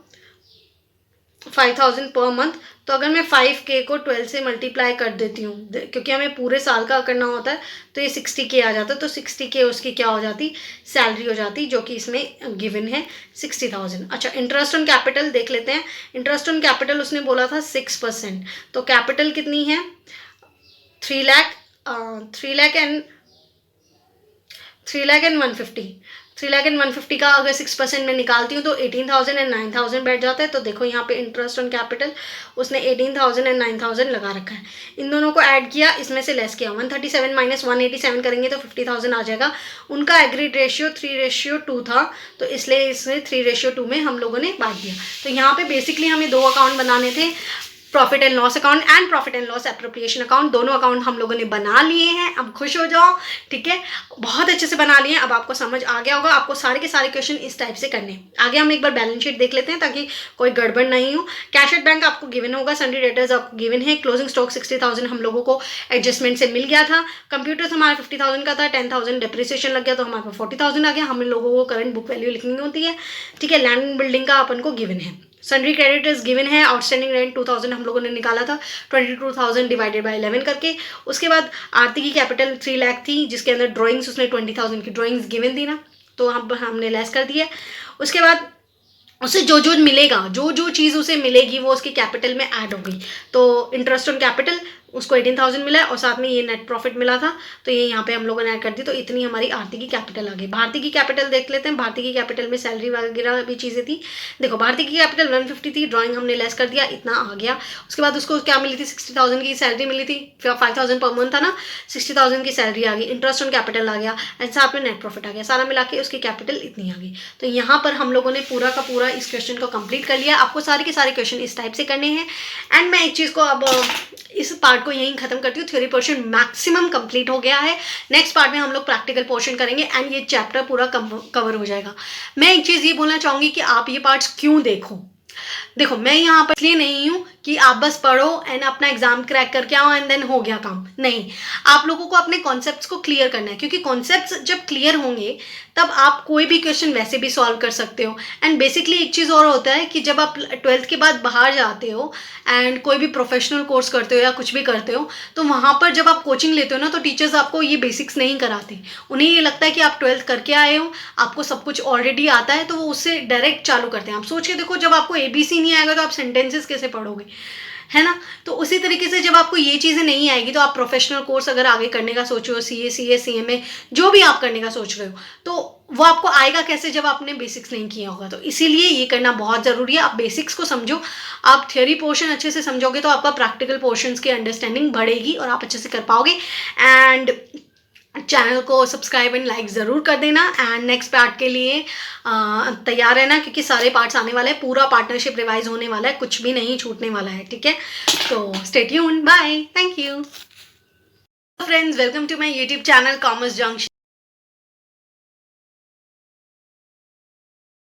5,000 पर मंथ। तो अगर मैं 5K को 12 से मल्टीप्लाई कर देती हूँ, क्योंकि हमें पूरे साल का करना होता है, तो ये 60K आ जाता है। तो 60K उसकी क्या हो जाती, सैलरी हो जाती, जो कि इसमें गिवन है 60,000। अच्छा, इंटरेस्ट ऑन कैपिटल देख लेते हैं। इंटरेस्ट ऑन कैपिटल उसने बोला था 6%, तो कैपिटल कितनी है, 3 लाख एंड 150। 3,150,000 का अगर 6% में निकालती हूँ तो 18,000 एंड 9,000 बैठ जाता है। तो देखो यहाँ पे इंटरेस्ट ऑन कैपिटल उसने 18,000 एंड 9,000 लगा रखा है। इन दोनों को ऐड किया, इसमें से लेस किया, 137 माइनस 187 करेंगे तो 50,000 आ जाएगा। उनका एग्रीड रेशियो 3:2 था, तो इसलिए इसमें 3:2 में हम लोगों ने बांट दिया। तो यहाँ पे बेसिकली हमें 2 अकाउंट बनाने थे, profit and loss account and profit and loss appropriation account. दोनों अकाउंट हम लोगों ने बना लिए हैं। अब खुश हो जाओ, ठीक है, बहुत अच्छे से बना लिए हैं। अब आपको समझ आ गया होगा। आपको सारे के सारे क्वेश्चन इस टाइप से करने हैं। आगे हम एक बार बैलेंस शीट देख लेते हैं ताकि कोई गड़बड़ नहीं हो। कैश एट बैंक आपको गिवन होगा, सन्ड्री डेटर्स आपको गिवन है, क्लोजिंग स्टॉक 60,000 हम लोगों को एडजस्टमेंट से मिल गया था। कंप्यूटर्स हमारा 50,000 का था, 10,000 डिप्रिसिएशन लग गया तो हमारे पास 40,000 आ गया। हम लोगों को करंट बुक वैल्यू लिखनी होती है, ठीक है। लैंड बिल्डिंग का अपन को गिवन है, सन्ड्री क्रेडिटर्स गिवन है, आउटस्टैंडिंग रेंट 2,000 हम लोगों ने निकाला था 22,000 डिवाइडेड बाय 11 करके। उसके बाद आरती की कैपिटल 3 लाख थी, जिसके अंदर ड्राइंग्स उसने 20,000 की ड्राइंग्स गिवन थी ना, तो हमने लेस कर दिया। उसके बाद उसे जो जो मिलेगा, जो चीज़ उसे मिलेगी वो उसकी कैपिटल में ऐड हो गई। तो इंटरेस्ट ऑन कैपिटल उसको 18,000 मिला है और साथ में ये नेट प्रॉफिट मिला था, तो ये यहाँ पे हम लोगों ने ऐड कर दी। तो इतनी हमारी आरती की कैपिटल आ गई। भारती की कैपिटल देख लेते हैं। भारती की कैपिटल में सैलरी वगैरह भी चीज़ें थी। देखो भारती की कैपिटल 150 थी, ड्राइंग हमने लेस कर दिया, इतना आ गया। उसके बाद उसको क्या मिली थी, 60,000 की सैलरी मिली थी, 5,000 पर मंथ था ना, 60,000 की सैलरी आ गई, इंटरेस्ट ऑन कैपिटल आ गया एंड साथ में नेट प्रॉफिट आ गया। सारा मिला के उसकी कैपिटल इतनी आ गई। तो यहाँ पर हम लोगों ने पूरा का पूरा इस क्वेश्चन को कंप्लीट कर लिया। आपको सारे के सारे क्वेश्चन इस टाइप से करने हैं। एंड मैं एक चीज़ को अब इस पार्ट को यहीं खत्म करती हूँ। थ्योरी पोर्शन मैक्सिमम कंप्लीट हो गया है। नेक्स्ट पार्ट में हम लोग प्रैक्टिकल पोर्शन करेंगे एंड ये चैप्टर पूरा कवर हो जाएगा। मैं एक चीज़ ये बोलना चाहूँगी कि आप ये पार्ट्स क्यों देखो। देखो मैं यहाँ पर इसलिए नहीं हूँ कि आप बस पढ़ो एंड अपना एग्जाम क्रैक करके आओ एंड देन हो गया काम, नहीं। आप लोगों को अपने कॉन्सेप्ट्स को क्लियर करना है, क्योंकि कॉन्सेप्ट्स जब क्लियर होंगे तब आप कोई भी क्वेश्चन वैसे भी सॉल्व कर सकते हो। एंड बेसिकली एक चीज़ और होता है कि जब आप 12th के बाद बाहर जाते हो एंड कोई भी प्रोफेशनल कोर्स करते हो या कुछ भी करते हो, तो वहाँ पर जब आप कोचिंग लेते हो ना, तो टीचर्स आपको ये बेसिक्स नहीं कराते। उन्हें ये लगता है कि आप 12th करके आए हो, आपको सब कुछ ऑलरेडी आता है, तो वो उससे डायरेक्ट चालू करते हैं। आप सोच के देखो, जब आपको ABC नहीं आएगा तो आप सेंटेंसेस कैसे पढ़ोगे, है ना। तो उसी तरीके से जब आपको ये चीज़ें नहीं आएगी तो आप प्रोफेशनल कोर्स अगर आगे करने का सोच रहे हो, CA CMA जो भी आप करने का सोच रहे हो, तो वो आपको आएगा कैसे जब आपने बेसिक्स नहीं किया होगा। तो इसीलिए ये करना बहुत ज़रूरी है। आप बेसिक्स को समझो, आप थ्योरी पोर्शन अच्छे से समझोगे तो आपका प्रैक्टिकल पोर्शंस की अंडरस्टैंडिंग बढ़ेगी और आप अच्छे से कर पाओगे। एंड चैनल को सब्सक्राइब एंड लाइक ज़रूर कर देना। एंड नेक्स्ट पार्ट के लिए तैयार रहना, क्योंकि सारे पार्ट्स आने वाले हैं। पूरा पार्टनरशिप रिवाइज होने वाला है, कुछ भी नहीं छूटने वाला है, ठीक है। तो stay tuned, bye, thank you friends, welcome to my YouTube channel Commerce junction.